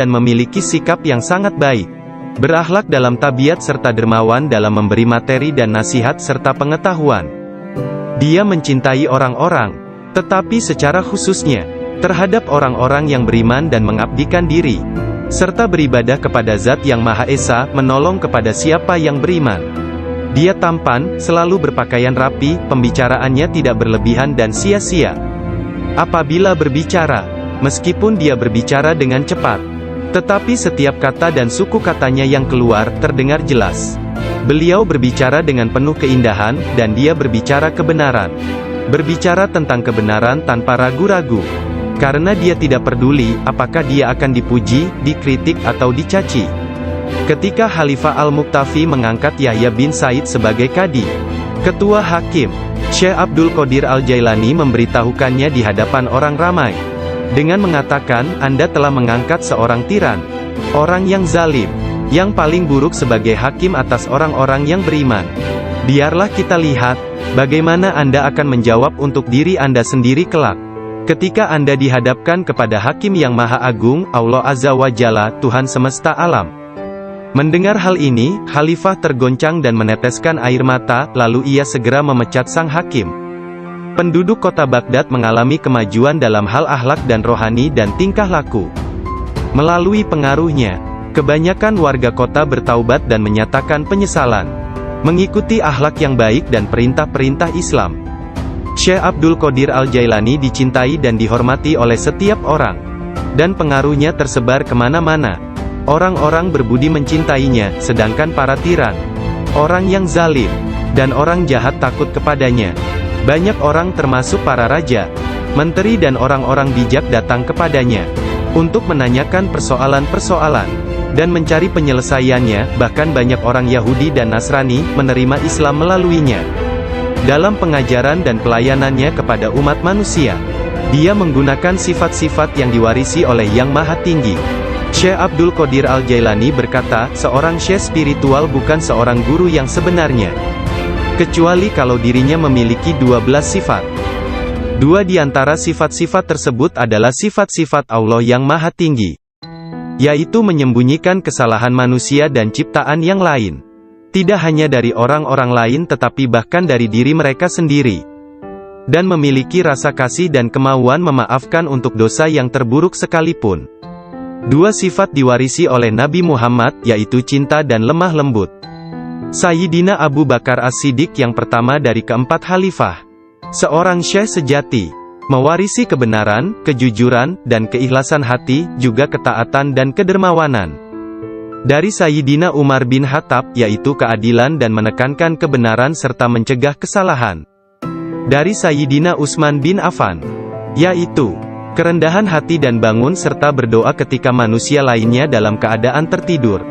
dan memiliki sikap yang sangat baik. Berakhlak dalam tabiat serta dermawan dalam memberi materi dan nasihat serta pengetahuan. Dia mencintai orang-orang, tetapi secara khususnya, terhadap orang-orang yang beriman dan mengabdikan diri, serta beribadah kepada Zat yang Maha Esa, menolong kepada siapa yang beriman. Dia tampan, selalu berpakaian rapi, pembicaraannya tidak berlebihan dan sia-sia. Apabila berbicara, meskipun dia berbicara dengan cepat, tetapi setiap kata dan suku katanya yang keluar, terdengar jelas. Beliau berbicara dengan penuh keindahan, dan dia berbicara kebenaran. Berbicara tentang kebenaran tanpa ragu-ragu. Karena dia tidak peduli, apakah dia akan dipuji, dikritik atau dicaci. Ketika Khalifah Al-Muqtafi mengangkat Yahya bin Said sebagai Qadi, Ketua Hakim, Syekh Abdul Qadir Al-Jailani memberitahukannya di hadapan orang ramai. Dengan mengatakan, Anda telah mengangkat seorang tiran, orang yang zalim, yang paling buruk sebagai hakim atas orang-orang yang beriman. Biarlah kita lihat, bagaimana Anda akan menjawab untuk diri Anda sendiri kelak. Ketika Anda dihadapkan kepada Hakim yang Maha Agung, Allah Azza wa Jalla, Tuhan semesta alam. Mendengar hal ini, Khalifah tergoncang dan meneteskan air mata, lalu ia segera memecat sang hakim. Penduduk kota Baghdad mengalami kemajuan dalam hal akhlak dan rohani dan tingkah laku. Melalui pengaruhnya, kebanyakan warga kota bertaubat dan menyatakan penyesalan, mengikuti akhlak yang baik dan perintah-perintah Islam. Syekh Abdul Qadir Al-Jailani dicintai dan dihormati oleh setiap orang, dan pengaruhnya tersebar kemana-mana. Orang-orang berbudi mencintainya, sedangkan para tiran, orang yang zalim, dan orang jahat takut kepadanya. Banyak orang termasuk para raja, menteri dan orang-orang bijak datang kepadanya, untuk menanyakan persoalan-persoalan, dan mencari penyelesaiannya. Bahkan banyak orang Yahudi dan Nasrani, menerima Islam melaluinya. Dalam pengajaran dan pelayanannya kepada umat manusia, dia menggunakan sifat-sifat yang diwarisi oleh Yang Maha Tinggi. Syekh Abdul Qadir Al-Jailani berkata, seorang syekh spiritual bukan seorang guru yang sebenarnya, kecuali kalau dirinya memiliki 12 sifat. Dua di antara sifat-sifat tersebut adalah sifat-sifat Allah yang Maha Tinggi, yaitu menyembunyikan kesalahan manusia dan ciptaan yang lain. Tidak hanya dari orang-orang lain tetapi bahkan dari diri mereka sendiri. Dan memiliki rasa kasih dan kemauan memaafkan untuk dosa yang terburuk sekalipun. Dua sifat diwarisi oleh Nabi Muhammad, yaitu cinta dan lemah lembut. Sayyidina Abu Bakar As-Siddiq yang pertama dari keempat khalifah, seorang syekh sejati, mewarisi kebenaran, kejujuran, dan keikhlasan hati, juga ketaatan dan kedermawanan. Dari Sayyidina Umar bin Khattab, yaitu keadilan dan menekankan kebenaran serta mencegah kesalahan. Dari Sayyidina Utsman bin Affan, yaitu kerendahan hati dan bangun serta berdoa ketika manusia lainnya dalam keadaan tertidur.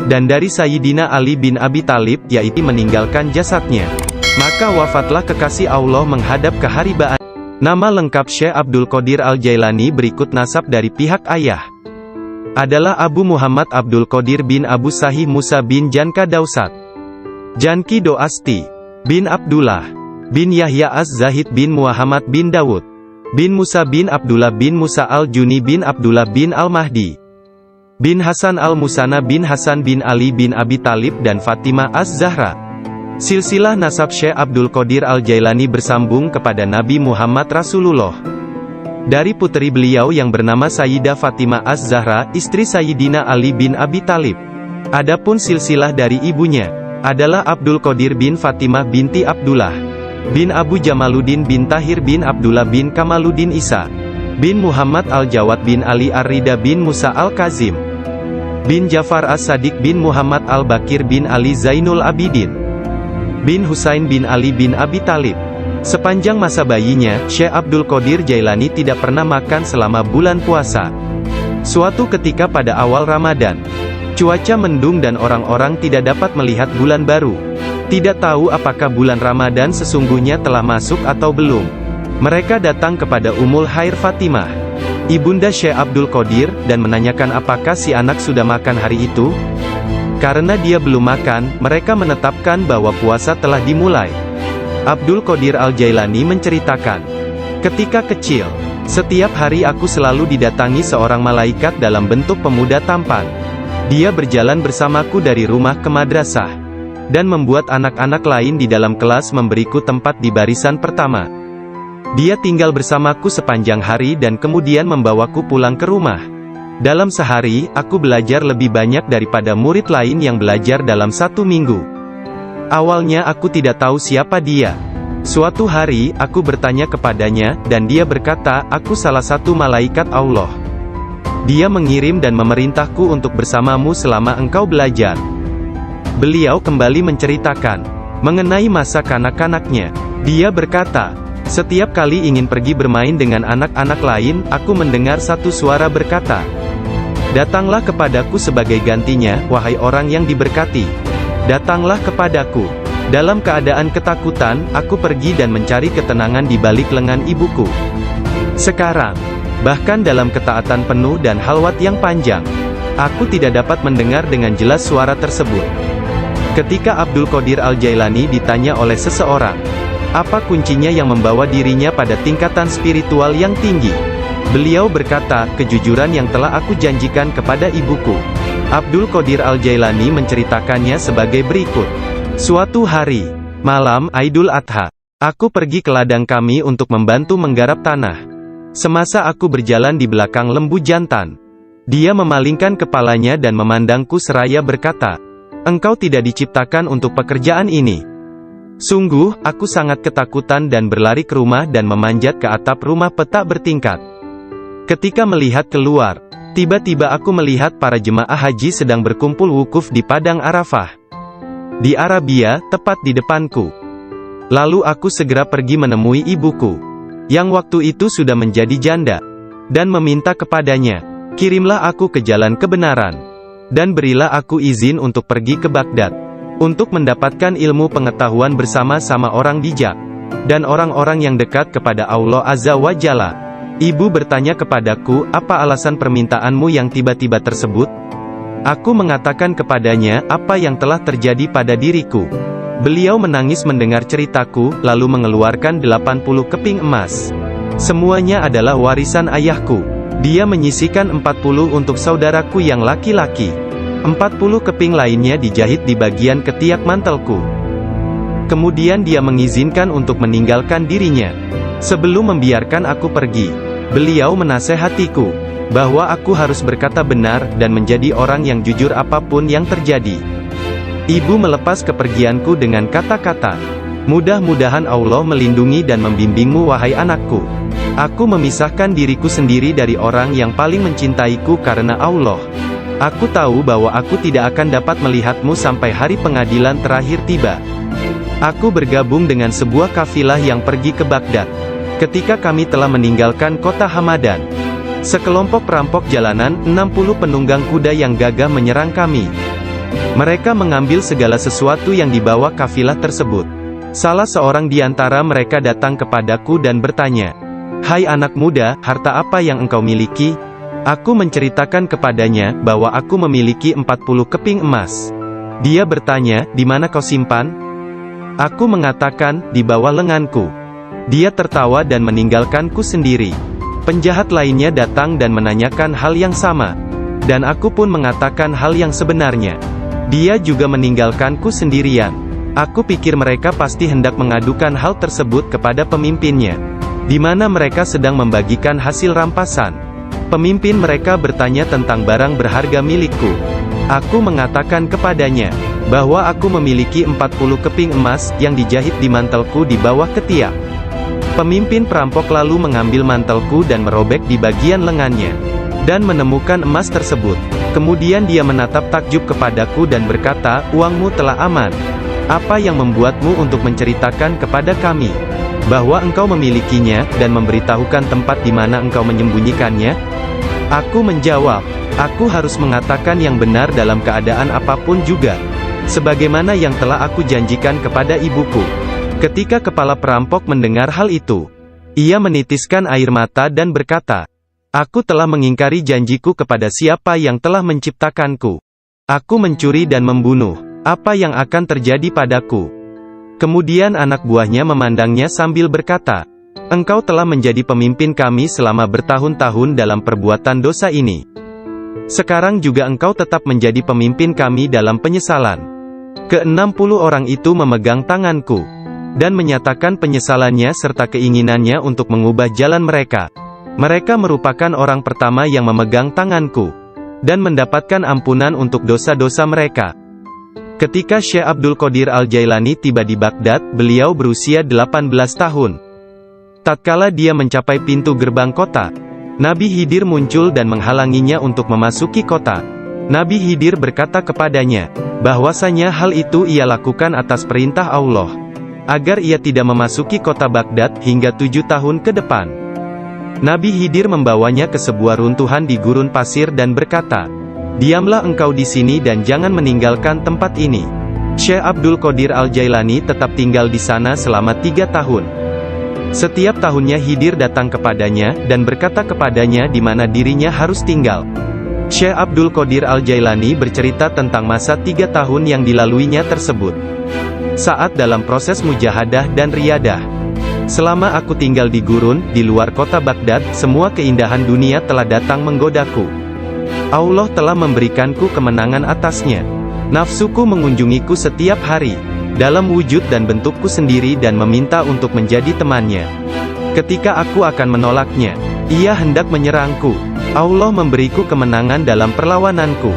Dan dari Sayyidina Ali bin Abi Thalib, yaitu meninggalkan jasadnya, maka wafatlah kekasih Allah menghadap keharibaan. Nama lengkap Syekh Abdul Qadir Al-Jailani berikut. Nasab dari pihak ayah adalah Abu Muhammad Abdul Qadir bin Abu Sahih Musa bin Janka Dausat, Janki Doasti, bin Abdullah, bin Yahya Az-Zahid bin Muhammad bin Dawud, bin Musa bin Abdullah bin Musa Al-Juni bin Abdullah bin Al-Mahdi, bin Hasan Al-Musana bin Hasan bin Ali bin Abi Thalib dan Fatimah Az-Zahra. Silsilah nasab Syekh Abdul Qadir Al-Jailani bersambung kepada Nabi Muhammad Rasulullah. Dari putri beliau yang bernama Sayyidah Fatimah Az-Zahra, istri Sayyidina Ali bin Abi Thalib. Adapun silsilah dari ibunya adalah Abdul Qadir bin Fatimah binti Abdullah bin Abu Jamaluddin bin Tahir bin Abdullah bin Kamaluddin Isa bin Muhammad Al-Jawad bin Ali Ar-Rida bin Musa Al-Kazim bin Jafar As-Sadiq bin Muhammad Al-Bakir bin Ali Zainul Abidin bin Husain bin Ali bin Abi Thalib. Sepanjang masa bayinya, Syekh Abdul Qadir Jailani tidak pernah makan selama bulan puasa. Suatu ketika pada awal Ramadan, cuaca mendung dan orang-orang tidak dapat melihat bulan baru. Tidak tahu apakah bulan Ramadan sesungguhnya telah masuk atau belum. Mereka datang kepada Ummul Khair Fatimah, ibunda Syekh Abdul Qadir, dan menanyakan apakah si anak sudah makan hari itu. Karena dia belum makan, mereka menetapkan bahwa puasa telah dimulai. Abdul Qadir Al-Jailani menceritakan, ketika kecil, Setiap hari aku selalu didatangi seorang malaikat dalam bentuk pemuda tampan. Dia berjalan bersamaku dari rumah ke madrasah, dan membuat anak-anak lain di dalam kelas memberiku tempat di barisan pertama. Dia tinggal bersamaku sepanjang hari dan kemudian membawaku pulang ke rumah. Dalam sehari, aku belajar lebih banyak daripada murid lain yang belajar dalam 1 minggu. Awalnya aku tidak tahu siapa dia. Suatu hari, aku bertanya kepadanya, dan dia berkata, "Aku salah satu malaikat Allah. Dia mengirim dan memerintahku untuk bersamamu selama engkau belajar." Beliau kembali menceritakan mengenai masa kanak-kanaknya. Dia berkata, "Setiap kali ingin pergi bermain dengan anak-anak lain, aku mendengar satu suara berkata, 'Datanglah kepadaku sebagai gantinya, wahai orang yang diberkati. Datanglah kepadaku.' Dalam keadaan ketakutan, aku pergi dan mencari ketenangan di balik lengan ibuku. Sekarang, bahkan dalam ketaatan penuh dan halwat yang panjang, aku tidak dapat mendengar dengan jelas suara tersebut." Ketika Abdul Qadir Al-Jailani ditanya oleh seseorang, apa kuncinya yang membawa dirinya pada tingkatan spiritual yang tinggi, beliau berkata, "Kejujuran yang telah aku janjikan kepada ibuku." Abdul Qadir Al-Jailani menceritakannya sebagai berikut. Suatu hari, malam Aidul Adha, aku pergi ke ladang kami untuk membantu menggarap tanah. Semasa aku berjalan di belakang lembu jantan, dia memalingkan kepalanya dan memandangku seraya berkata, "Engkau tidak diciptakan untuk pekerjaan ini." Sungguh, aku sangat ketakutan dan berlari ke rumah dan memanjat ke atap rumah petak bertingkat. Ketika melihat keluar, tiba-tiba aku melihat para jemaah haji sedang berkumpul wukuf di Padang Arafah. Di Arabia, tepat di depanku. Lalu aku segera pergi menemui ibuku, yang waktu itu sudah menjadi janda, dan meminta kepadanya, "Kirimlah aku ke jalan kebenaran, dan berilah aku izin untuk pergi ke Baghdad, untuk mendapatkan ilmu pengetahuan bersama-sama orang bijak, dan orang-orang yang dekat kepada Allah Azza wa Jalla." Ibu bertanya kepadaku, "Apa alasan permintaanmu yang tiba-tiba tersebut?" Aku mengatakan kepadanya apa yang telah terjadi pada diriku. Beliau menangis mendengar ceritaku, lalu mengeluarkan 80 keping emas. Semuanya adalah warisan ayahku. Dia menyisihkan 40 untuk saudaraku yang laki-laki. 40 keping lainnya dijahit di bagian ketiak mantelku. Kemudian dia mengizinkan untuk meninggalkan dirinya. Sebelum membiarkan aku pergi, beliau menasehatiku bahwa aku harus berkata benar, dan menjadi orang yang jujur apapun yang terjadi. Ibu melepas kepergianku dengan kata-kata, "Mudah-mudahan Allah melindungi dan membimbingmu wahai anakku. Aku memisahkan diriku sendiri dari orang yang paling mencintaiku karena Allah. Aku tahu bahwa aku tidak akan dapat melihatmu sampai hari pengadilan terakhir tiba." Aku bergabung dengan sebuah kafilah yang pergi ke Baghdad. Ketika kami telah meninggalkan kota Hamadan, sekelompok perampok jalanan, 60 penunggang kuda yang gagah menyerang kami. Mereka mengambil segala sesuatu yang dibawa kafilah tersebut. Salah seorang di antara mereka datang kepadaku dan bertanya, "Hai anak muda, harta apa yang engkau miliki?" Aku menceritakan kepadanya bahwa aku memiliki 40 keping emas. Dia bertanya, "Di mana kau simpan?" Aku mengatakan, "Di bawah lenganku." Dia tertawa dan meninggalkanku sendiri. Penjahat lainnya datang dan menanyakan hal yang sama, dan aku pun mengatakan hal yang sebenarnya. Dia juga meninggalkanku sendirian. Aku pikir mereka pasti hendak mengadukan hal tersebut kepada pemimpinnya, di mana mereka sedang membagikan hasil rampasan. Pemimpin mereka bertanya tentang barang berharga milikku. Aku mengatakan kepadanya bahwa aku memiliki 40 keping emas yang dijahit di mantelku di bawah ketiak. Pemimpin perampok lalu mengambil mantelku dan merobek di bagian lengannya, dan menemukan emas tersebut. Kemudian dia menatap takjub kepadaku dan berkata, "Uangmu telah aman. Apa yang membuatmu untuk menceritakan kepada kami bahwa engkau memilikinya, dan memberitahukan tempat di mana engkau menyembunyikannya?" Aku menjawab, "Aku harus mengatakan yang benar dalam keadaan apapun juga, sebagaimana yang telah aku janjikan kepada ibuku." Ketika kepala perampok mendengar hal itu, ia menitiskan air mata dan berkata, "Aku telah mengingkari janjiku kepada siapa yang telah menciptakanku. Aku mencuri dan membunuh. Apa yang akan terjadi padaku?" Kemudian anak buahnya memandangnya sambil berkata, Engkau telah menjadi pemimpin kami selama bertahun-tahun dalam perbuatan dosa ini. Sekarang juga engkau tetap menjadi pemimpin kami dalam penyesalan. Ke-60 orang itu memegang tanganku, dan menyatakan penyesalannya serta keinginannya untuk mengubah jalan mereka. Mereka merupakan orang pertama yang memegang tanganku, dan mendapatkan ampunan untuk dosa-dosa mereka. Ketika Syekh Abdul Qadir Al-Jailani tiba di Baghdad, beliau berusia 18 tahun. Tatkala dia mencapai pintu gerbang kota, Nabi Khidir muncul dan menghalanginya untuk memasuki kota. Nabi Khidir berkata kepadanya, bahwasanya hal itu ia lakukan atas perintah Allah, agar ia tidak memasuki kota Baghdad hingga 7 tahun ke depan. Nabi Khidir membawanya ke sebuah runtuhan di gurun pasir dan berkata, diamlah engkau di sini dan jangan meninggalkan tempat ini. Syekh Abdul Qadir Al-Jailani tetap tinggal di sana selama 3 tahun. Setiap tahunnya Khidir datang kepadanya, dan berkata kepadanya di mana dirinya harus tinggal. Syekh Abdul Qadir Al-Jailani bercerita tentang masa 3 tahun yang dilaluinya tersebut. Saat dalam proses mujahadah dan riyadah. Selama aku tinggal di gurun, di luar kota Baghdad, semua keindahan dunia telah datang menggodaku. Allah telah memberikanku kemenangan atasnya. Nafsuku mengunjungiku setiap hari, dalam wujud dan bentukku sendiri dan meminta untuk menjadi temannya. Ketika aku akan menolaknya, ia hendak menyerangku. Allah memberiku kemenangan dalam perlawananku.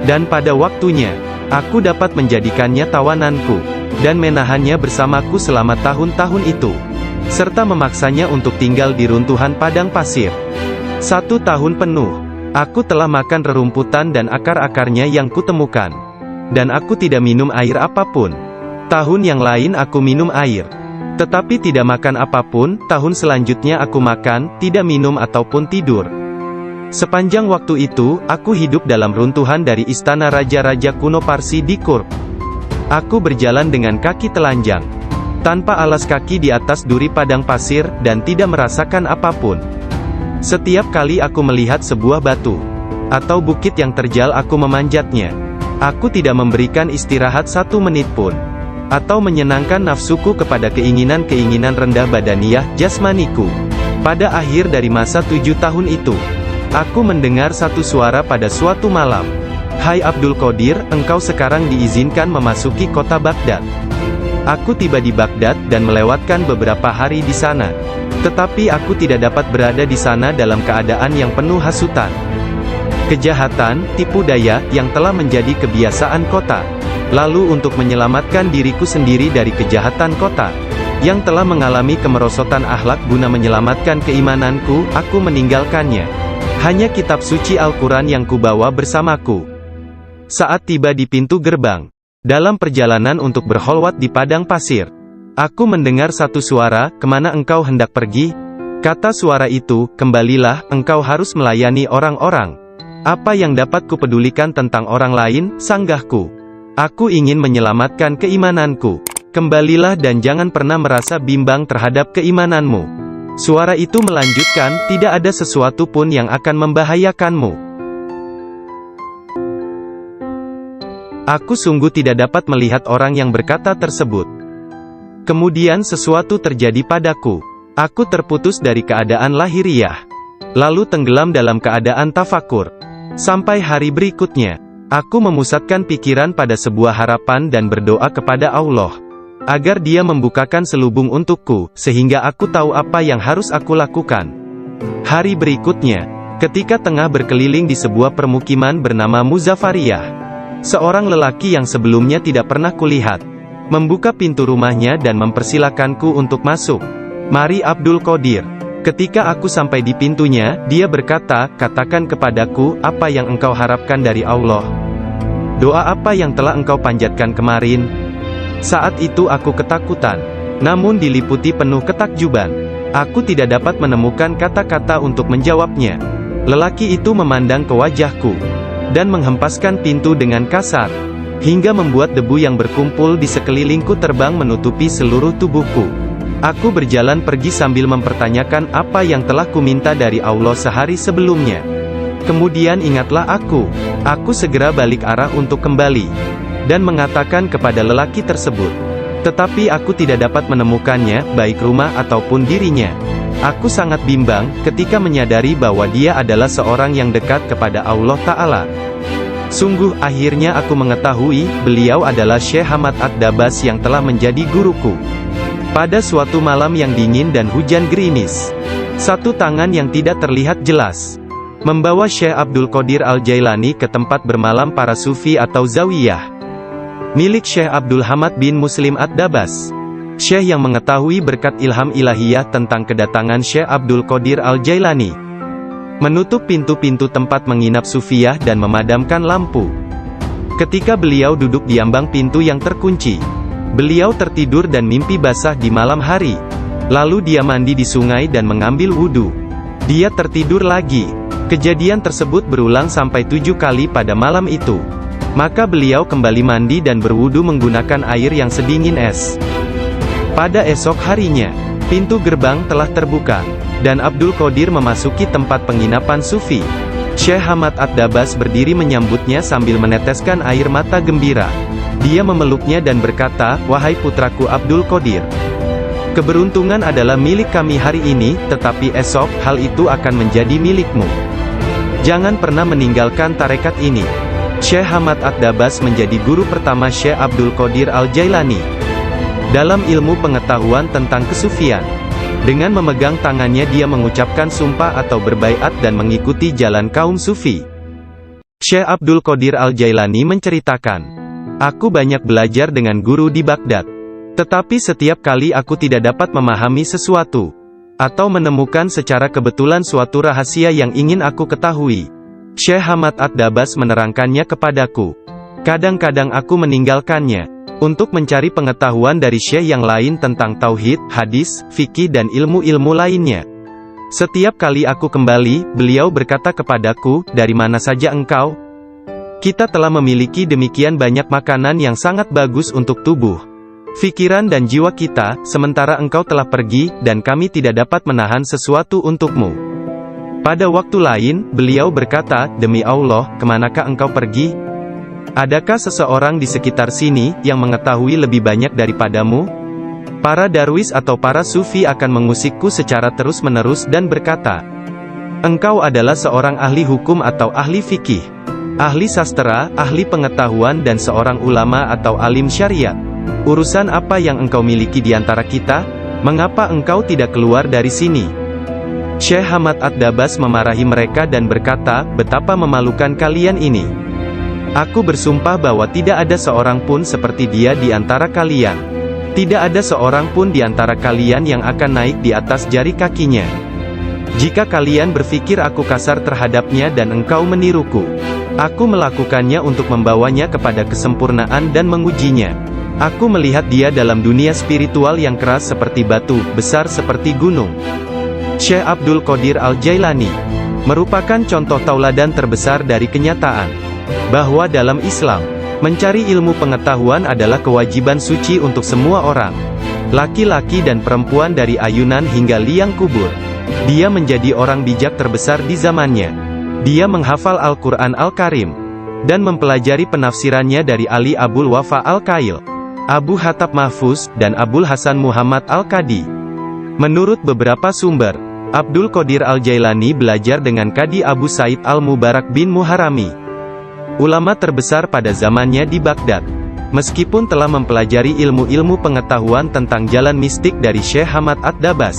Dan pada waktunya, aku dapat menjadikannya tawananku, dan menahannya bersamaku selama tahun-tahun itu, serta memaksanya untuk tinggal di runtuhan padang pasir. 1 tahun penuh, aku telah makan rerumputan dan akar-akarnya yang kutemukan. Dan aku tidak minum air apapun. Tahun yang lain aku minum air, tetapi tidak makan apapun. Tahun selanjutnya aku makan, tidak minum ataupun tidur. Sepanjang waktu itu, aku hidup dalam runtuhan dari istana raja-raja kuno Parsi di Kurb. Aku berjalan dengan kaki telanjang, tanpa alas kaki di atas duri padang pasir, dan tidak merasakan apapun. Setiap kali aku melihat sebuah batu atau bukit yang terjal, aku memanjatnya. Aku tidak memberikan istirahat 1 menit pun, atau menyenangkan nafsuku kepada keinginan-keinginan rendah badaniah jasmaniku. Pada akhir dari masa 7 tahun itu, aku mendengar satu suara pada suatu malam. Hai Abdul Qadir, engkau sekarang diizinkan memasuki kota Baghdad. Aku tiba di Baghdad dan melewatkan beberapa hari di sana. Tetapi aku tidak dapat berada di sana dalam keadaan yang penuh hasutan, kejahatan, tipu daya, yang telah menjadi kebiasaan kota. Lalu untuk menyelamatkan diriku sendiri dari kejahatan kota, yang telah mengalami kemerosotan akhlak, guna menyelamatkan keimananku, aku meninggalkannya. Hanya kitab suci Al-Quran yang kubawa bersamaku. Saat tiba di pintu gerbang, dalam perjalanan untuk berkholwat di padang pasir, aku mendengar satu suara, kemana engkau hendak pergi? Kata suara itu, kembalilah, engkau harus melayani orang-orang. Apa yang dapat kupedulikan tentang orang lain, sanggahku. Aku ingin menyelamatkan keimananku. Kembalilah dan jangan pernah merasa bimbang terhadap keimananmu. Suara itu melanjutkan, tidak ada sesuatu pun yang akan membahayakanmu. Aku sungguh tidak dapat melihat orang yang berkata tersebut. Kemudian sesuatu terjadi padaku. Aku terputus dari keadaan lahiriah, lalu tenggelam dalam keadaan tafakur. Sampai hari berikutnya, aku memusatkan pikiran pada sebuah harapan dan berdoa kepada Allah, agar Dia membukakan selubung untukku, sehingga aku tahu apa yang harus aku lakukan. Hari berikutnya, ketika tengah berkeliling di sebuah permukiman bernama Muzaffariyah, seorang lelaki yang sebelumnya tidak pernah kulihat, membuka pintu rumahnya dan mempersilakanku untuk masuk. Mari Abdul Qadir. Ketika aku sampai di pintunya, dia berkata, katakan kepadaku, apa yang engkau harapkan dari Allah? Doa apa yang telah engkau panjatkan kemarin? Saat itu aku ketakutan, namun diliputi penuh ketakjuban. Aku tidak dapat menemukan kata-kata untuk menjawabnya. Lelaki itu memandang ke wajahku, dan menghempaskan pintu dengan kasar, hingga membuat debu yang berkumpul di sekelilingku terbang menutupi seluruh tubuhku. Aku berjalan pergi sambil mempertanyakan apa yang telah kuminta dari Allah sehari sebelumnya. Kemudian ingatlah aku. Aku segera balik arah untuk kembali, dan mengatakan kepada lelaki tersebut. Tetapi aku tidak dapat menemukannya, baik rumah ataupun dirinya. Aku sangat bimbang, ketika menyadari bahwa dia adalah seorang yang dekat kepada Allah Ta'ala. Sungguh, akhirnya aku mengetahui, beliau adalah Syekh Hamad Ad-Dabas yang telah menjadi guruku. Pada suatu malam yang dingin dan hujan gerimis, satu tangan yang tidak terlihat jelas membawa Syekh Abdul Qadir Al-Jailani ke tempat bermalam para sufi atau zawiyah milik Syekh Abdul Hamad bin Muslim Ad-Dabas. Syekh yang mengetahui berkat ilham ilahiyah tentang kedatangan Syekh Abdul Qadir Al-Jailani menutup pintu-pintu tempat menginap sufiyah dan memadamkan lampu. Ketika beliau duduk di ambang pintu yang terkunci, beliau tertidur dan mimpi basah di malam hari. Lalu dia mandi di sungai dan mengambil wudhu. Dia tertidur lagi. Kejadian tersebut berulang sampai 7 kali pada malam itu. Maka beliau kembali mandi dan berwudhu menggunakan air yang sedingin es. Pada esok harinya, pintu gerbang telah terbuka, dan Abdul Qadir memasuki tempat penginapan sufi. Syekh Hamad Ad-Dabas berdiri menyambutnya sambil meneteskan air mata gembira. Dia memeluknya dan berkata, "Wahai putraku Abdul Qadir, keberuntungan adalah milik kami hari ini, tetapi esok, hal itu akan menjadi milikmu. Jangan pernah meninggalkan tarekat ini." Syekh Hamad Ad-Dabas menjadi guru pertama Syekh Abdul Qadir Al-Jailani dalam ilmu pengetahuan tentang kesufian. Dengan memegang tangannya dia mengucapkan sumpah atau berbaiat dan mengikuti jalan kaum sufi. Syekh Abdul Qadir Al-Jailani menceritakan, "Aku banyak belajar dengan guru di Baghdad. Tetapi setiap kali aku tidak dapat memahami sesuatu, atau menemukan secara kebetulan suatu rahasia yang ingin aku ketahui, Syekh Hamad Ad-Dabas menerangkannya kepadaku. Kadang-kadang aku meninggalkannya untuk mencari pengetahuan dari syekh yang lain tentang tauhid, hadis, fikih dan ilmu-ilmu lainnya. Setiap kali aku kembali, beliau berkata kepadaku, 'Dari mana saja engkau?' Kita telah memiliki demikian banyak makanan yang sangat bagus untuk tubuh, pikiran dan jiwa kita, sementara engkau telah pergi, dan kami tidak dapat menahan sesuatu untukmu." Pada waktu lain, beliau berkata, "Demi Allah, kemanakah engkau pergi? Adakah seseorang di sekitar sini, yang mengetahui lebih banyak daripadamu?" Para darwis atau para sufi akan mengusikku secara terus-menerus dan berkata, "Engkau adalah seorang ahli hukum atau ahli fikih, ahli sastra, ahli pengetahuan dan seorang ulama atau alim syariat. Urusan apa yang engkau miliki di antara kita? Mengapa engkau tidak keluar dari sini?" Syekh Hamad Ad-Dabas memarahi mereka dan berkata, "Betapa memalukan kalian ini. Aku bersumpah bahwa tidak ada seorang pun seperti dia di antara kalian. Tidak ada seorang pun di antara kalian yang akan naik di atas jari kakinya. Jika kalian berpikir aku kasar terhadapnya dan engkau meniruku, aku melakukannya untuk membawanya kepada kesempurnaan dan mengujinya. Aku melihat dia dalam dunia spiritual yang keras seperti batu, besar seperti gunung." Syekh Abdul Qadir Al-Jailani merupakan contoh tauladan terbesar dari kenyataan bahwa dalam Islam, mencari ilmu pengetahuan adalah kewajiban suci untuk semua orang, laki-laki dan perempuan dari ayunan hingga liang kubur. Dia menjadi orang bijak terbesar di zamannya. Dia menghafal Al-Quran Al-Karim, dan mempelajari penafsirannya dari Ali Abul Wafa Al-Kail, Abu Hatab Mahfuz, dan Abul Hasan Muhammad Al-Qadi. Menurut beberapa sumber, Abdul Qadir Al-Jailani belajar dengan Qadi Abu Said Al-Mubarak bin Muharrami, ulama terbesar pada zamannya di Baghdad. Meskipun telah mempelajari ilmu-ilmu pengetahuan tentang jalan mistik dari Syekh Hamad Ad-Dabas,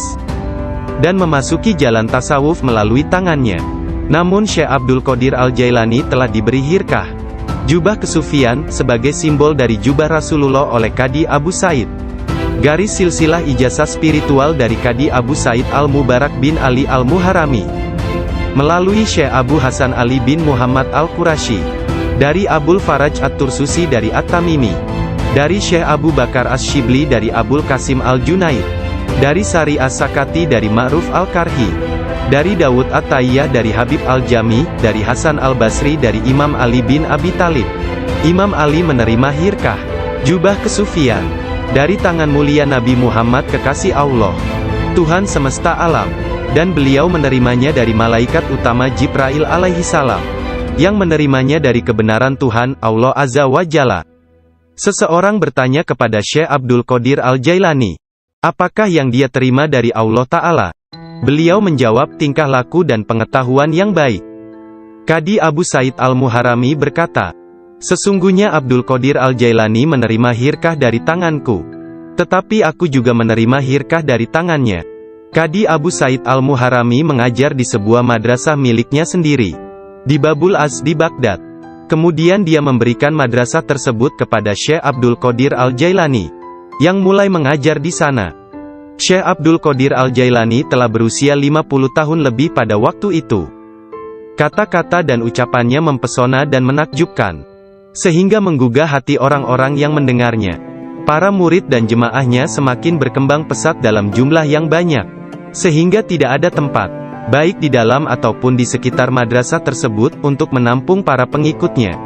dan memasuki jalan tasawuf melalui tangannya, namun Syekh Abdul Qadir Al-Jailani telah diberi hirkah, jubah kesufian, sebagai simbol dari jubah Rasulullah oleh Qadi Abu Said. Garis silsilah ijazah spiritual dari Qadi Abu Said Al-Mubarak bin Ali Al-Muharrami, melalui Syekh Abu Hasan Ali bin Muhammad Al-Qurashi, dari Abul Faraj At-Tursusi dari At-Tamimi, dari Syekh Abu Bakar As-Shibli dari Abul Qasim Al-Junaid, dari Sari As-Sakati dari Ma'ruf Al-Karhi, dari Dawud At-Tayyah dari Habib Al-Jami, dari Hasan Al-Basri dari Imam Ali bin Abi Talib. Imam Ali menerima hirkah, jubah kesufian, dari tangan mulia Nabi Muhammad kekasih Allah, Tuhan semesta alam, dan beliau menerimanya dari malaikat utama Jibril alaihi salam, yang menerimanya dari kebenaran Tuhan, Allah Azza wa Jalla. Seseorang bertanya kepada Syekh Abdul Qadir Al-Jailani, apakah yang dia terima dari Allah Ta'ala? Beliau menjawab, tingkah laku dan pengetahuan yang baik. Qadi Abu Said Al-Muharrami berkata, sesungguhnya Abdul Qadir Al-Jailani menerima hirkah dari tanganku. Tetapi aku juga menerima hirkah dari tangannya. Qadi Abu Said Al-Muharrami mengajar di sebuah madrasah miliknya sendiri, di Babul Az di Baghdad. Kemudian dia memberikan madrasah tersebut kepada Syekh Abdul Qadir Al-Jailani, yang mulai mengajar di sana. Syekh Abdul Qadir Al-Jailani telah berusia 50 tahun lebih pada waktu itu. Kata-kata dan ucapannya mempesona dan menakjubkan, sehingga menggugah hati orang-orang yang mendengarnya. Para murid dan jemaahnya semakin berkembang pesat dalam jumlah yang banyak, sehingga tidak ada tempat, baik di dalam ataupun di sekitar madrasah tersebut, untuk menampung para pengikutnya.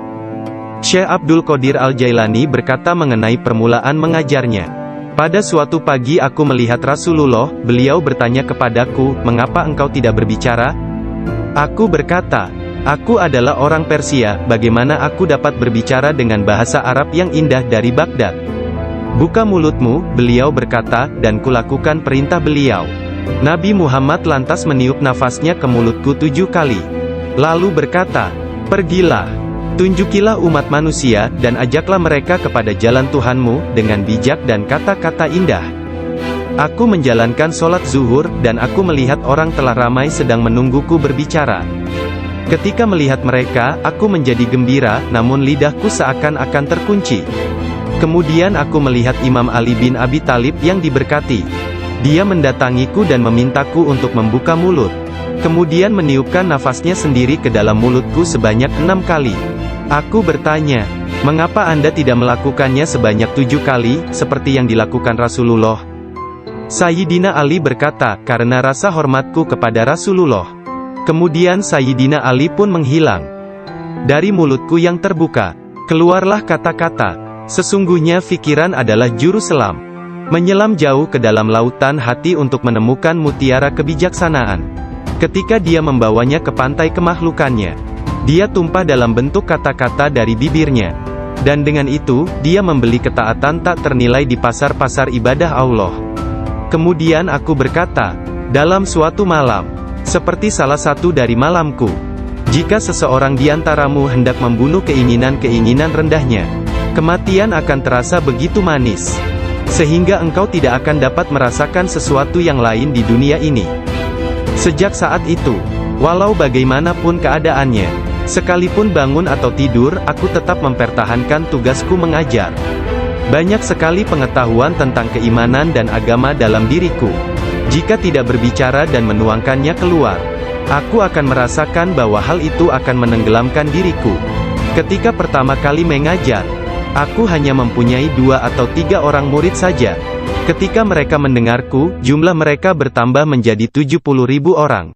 Syekh Abdul Qadir Al-Jailani berkata mengenai permulaan mengajarnya. Pada suatu pagi aku melihat Rasulullah, beliau bertanya kepadaku, mengapa engkau tidak berbicara? Aku berkata, aku adalah orang Persia, bagaimana aku dapat berbicara dengan bahasa Arab yang indah dari Baghdad? Buka mulutmu, beliau berkata, dan kulakukan perintah beliau. Nabi Muhammad lantas meniup nafasnya ke mulutku 7 kali. Lalu berkata, pergilah, tunjukilah umat manusia, dan ajaklah mereka kepada jalan Tuhanmu, dengan bijak dan kata-kata indah. Aku menjalankan sholat zuhur, dan aku melihat orang telah ramai sedang menungguku berbicara. Ketika melihat mereka, aku menjadi gembira, namun lidahku seakan-akan terkunci. Kemudian aku melihat Imam Ali bin Abi Thalib yang diberkati. Dia mendatangiku dan memintaku untuk membuka mulut. Kemudian meniupkan nafasnya sendiri ke dalam mulutku sebanyak 6 kali. Aku bertanya, mengapa Anda tidak melakukannya sebanyak 7 kali, seperti yang dilakukan Rasulullah? Sayyidina Ali berkata, karena rasa hormatku kepada Rasulullah. Kemudian Sayyidina Ali pun menghilang. Dari mulutku yang terbuka, keluarlah kata-kata, sesungguhnya fikiran adalah juru selam. Menyelam jauh ke dalam lautan hati untuk menemukan mutiara kebijaksanaan. Ketika dia membawanya ke pantai kemakhlukannya, dia tumpah dalam bentuk kata-kata dari bibirnya. Dan dengan itu, dia membeli ketaatan tak ternilai di pasar-pasar ibadah Allah. Kemudian aku berkata, dalam suatu malam, seperti salah satu dari malamku, jika seseorang di antaramu hendak membunuh keinginan-keinginan rendahnya, kematian akan terasa begitu manis, sehingga engkau tidak akan dapat merasakan sesuatu yang lain di dunia ini. Sejak saat itu, walau bagaimanapun keadaannya, sekalipun bangun atau tidur, aku tetap mempertahankan tugasku mengajar. Banyak sekali pengetahuan tentang keimanan dan agama dalam diriku. Jika tidak berbicara dan menuangkannya keluar, aku akan merasakan bahwa hal itu akan menenggelamkan diriku. Ketika pertama kali mengajar, aku hanya mempunyai 2 atau 3 orang murid saja. Ketika mereka mendengarku, jumlah mereka bertambah menjadi 70.000 orang.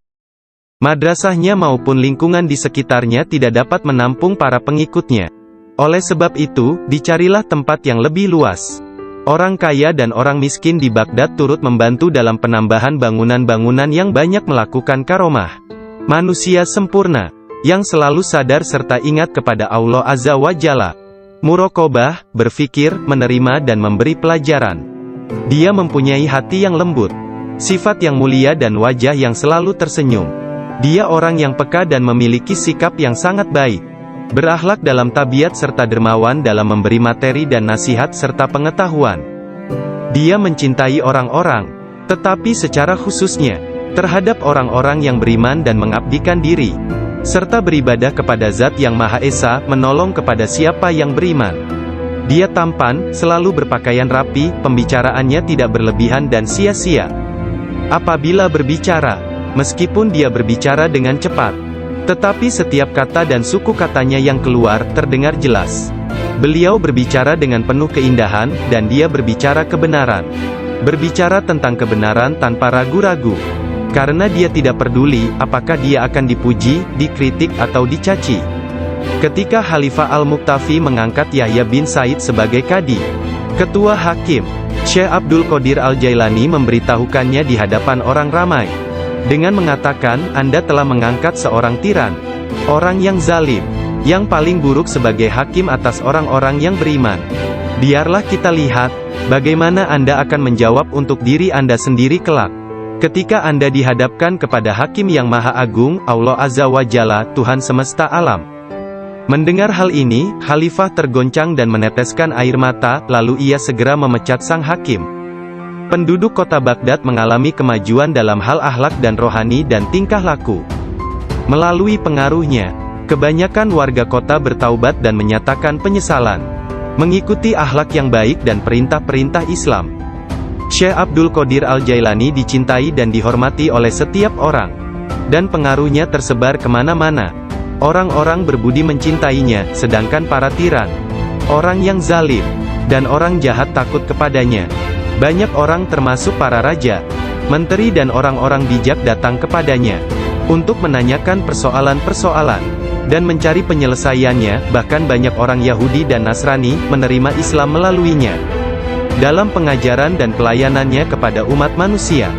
Madrasahnya maupun lingkungan di sekitarnya tidak dapat menampung para pengikutnya. Oleh sebab itu, dicarilah tempat yang lebih luas. Orang kaya dan orang miskin di Baghdad turut membantu dalam penambahan bangunan-bangunan yang banyak melakukan karomah. Manusia sempurna, yang selalu sadar serta ingat kepada Allah Azza wa Jalla. Muraqabah, berfikir, menerima dan memberi pelajaran. Dia mempunyai hati yang lembut, sifat yang mulia dan wajah yang selalu tersenyum. Dia orang yang peka dan memiliki sikap yang sangat baik. Berakhlak dalam tabiat serta dermawan dalam memberi materi dan nasihat serta pengetahuan. Dia mencintai orang-orang, tetapi secara khususnya, terhadap orang-orang yang beriman dan mengabdikan diri, serta beribadah kepada Zat yang Maha Esa, menolong kepada siapa yang beriman. Dia tampan, selalu berpakaian rapi, pembicaraannya tidak berlebihan dan sia-sia. Apabila berbicara, meskipun dia berbicara dengan cepat, tetapi setiap kata dan suku katanya yang keluar, terdengar jelas. Beliau berbicara dengan penuh keindahan, dan dia berbicara kebenaran. Berbicara tentang kebenaran tanpa ragu-ragu. Karena dia tidak peduli, apakah dia akan dipuji, dikritik atau dicaci. Ketika Khalifah Al-Muqtafi mengangkat Yahya bin Said sebagai Qadi, Ketua Hakim, Syekh Abdul Qadir Al-Jailani memberitahukannya di hadapan orang ramai. Dengan mengatakan, Anda telah mengangkat seorang tiran, orang yang zalim, yang paling buruk sebagai hakim atas orang-orang yang beriman. Biarlah kita lihat, bagaimana Anda akan menjawab untuk diri Anda sendiri kelak. Ketika Anda dihadapkan kepada Hakim yang Maha Agung, Allah Azza wa Jalla, Tuhan semesta alam. Mendengar hal ini, Khalifah tergoncang dan meneteskan air mata, lalu ia segera memecat sang hakim. Penduduk kota Baghdad mengalami kemajuan dalam hal akhlak dan rohani dan tingkah laku. Melalui pengaruhnya, kebanyakan warga kota bertaubat dan menyatakan penyesalan, mengikuti akhlak yang baik dan perintah-perintah Islam. Syekh Abdul Qadir Al-Jailani dicintai dan dihormati oleh setiap orang, dan pengaruhnya tersebar kemana-mana. Orang-orang berbudi mencintainya, sedangkan para tiran, orang yang zalim, dan orang jahat takut kepadanya. Banyak orang termasuk para raja, menteri dan orang-orang bijak datang kepadanya, untuk menanyakan persoalan-persoalan, dan mencari penyelesaiannya. Bahkan banyak orang Yahudi dan Nasrani, menerima Islam melaluinya. Dalam pengajaran dan pelayanannya kepada umat manusia,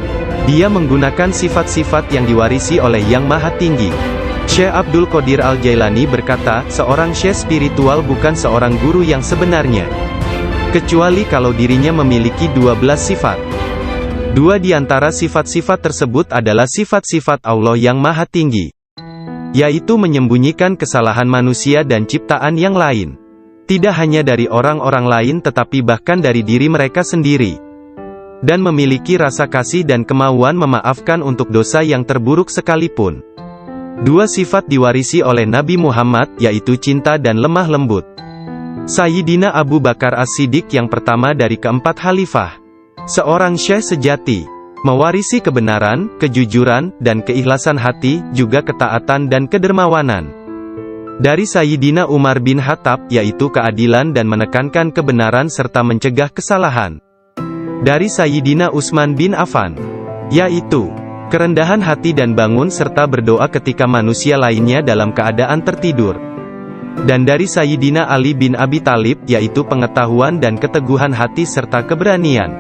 dia menggunakan sifat-sifat yang diwarisi oleh Yang Maha Tinggi. Syekh Abdul Qadir Al-Jailani berkata, seorang syekh spiritual bukan seorang guru yang sebenarnya, kecuali kalau dirinya memiliki 12 sifat. Dua di antara sifat-sifat tersebut adalah sifat-sifat Allah yang Maha Tinggi, yaitu menyembunyikan kesalahan manusia dan ciptaan yang lain. Tidak hanya dari orang-orang lain tetapi bahkan dari diri mereka sendiri. Dan memiliki rasa kasih dan kemauan memaafkan untuk dosa yang terburuk sekalipun. Dua sifat diwarisi oleh Nabi Muhammad, yaitu cinta dan lemah lembut. Sayyidina Abu Bakar As-Siddiq yang pertama dari keempat khalifah, seorang syekh sejati, mewarisi kebenaran, kejujuran, dan keikhlasan hati, juga ketaatan dan kedermawanan. Dari Sayyidina Umar bin Khattab, yaitu keadilan dan menekankan kebenaran serta mencegah kesalahan. Dari Sayyidina Utsman bin Affan, yaitu kerendahan hati dan bangun serta berdoa ketika manusia lainnya dalam keadaan tertidur. Dan dari Sayyidina Ali bin Abi Thalib, yaitu pengetahuan dan keteguhan hati serta keberanian.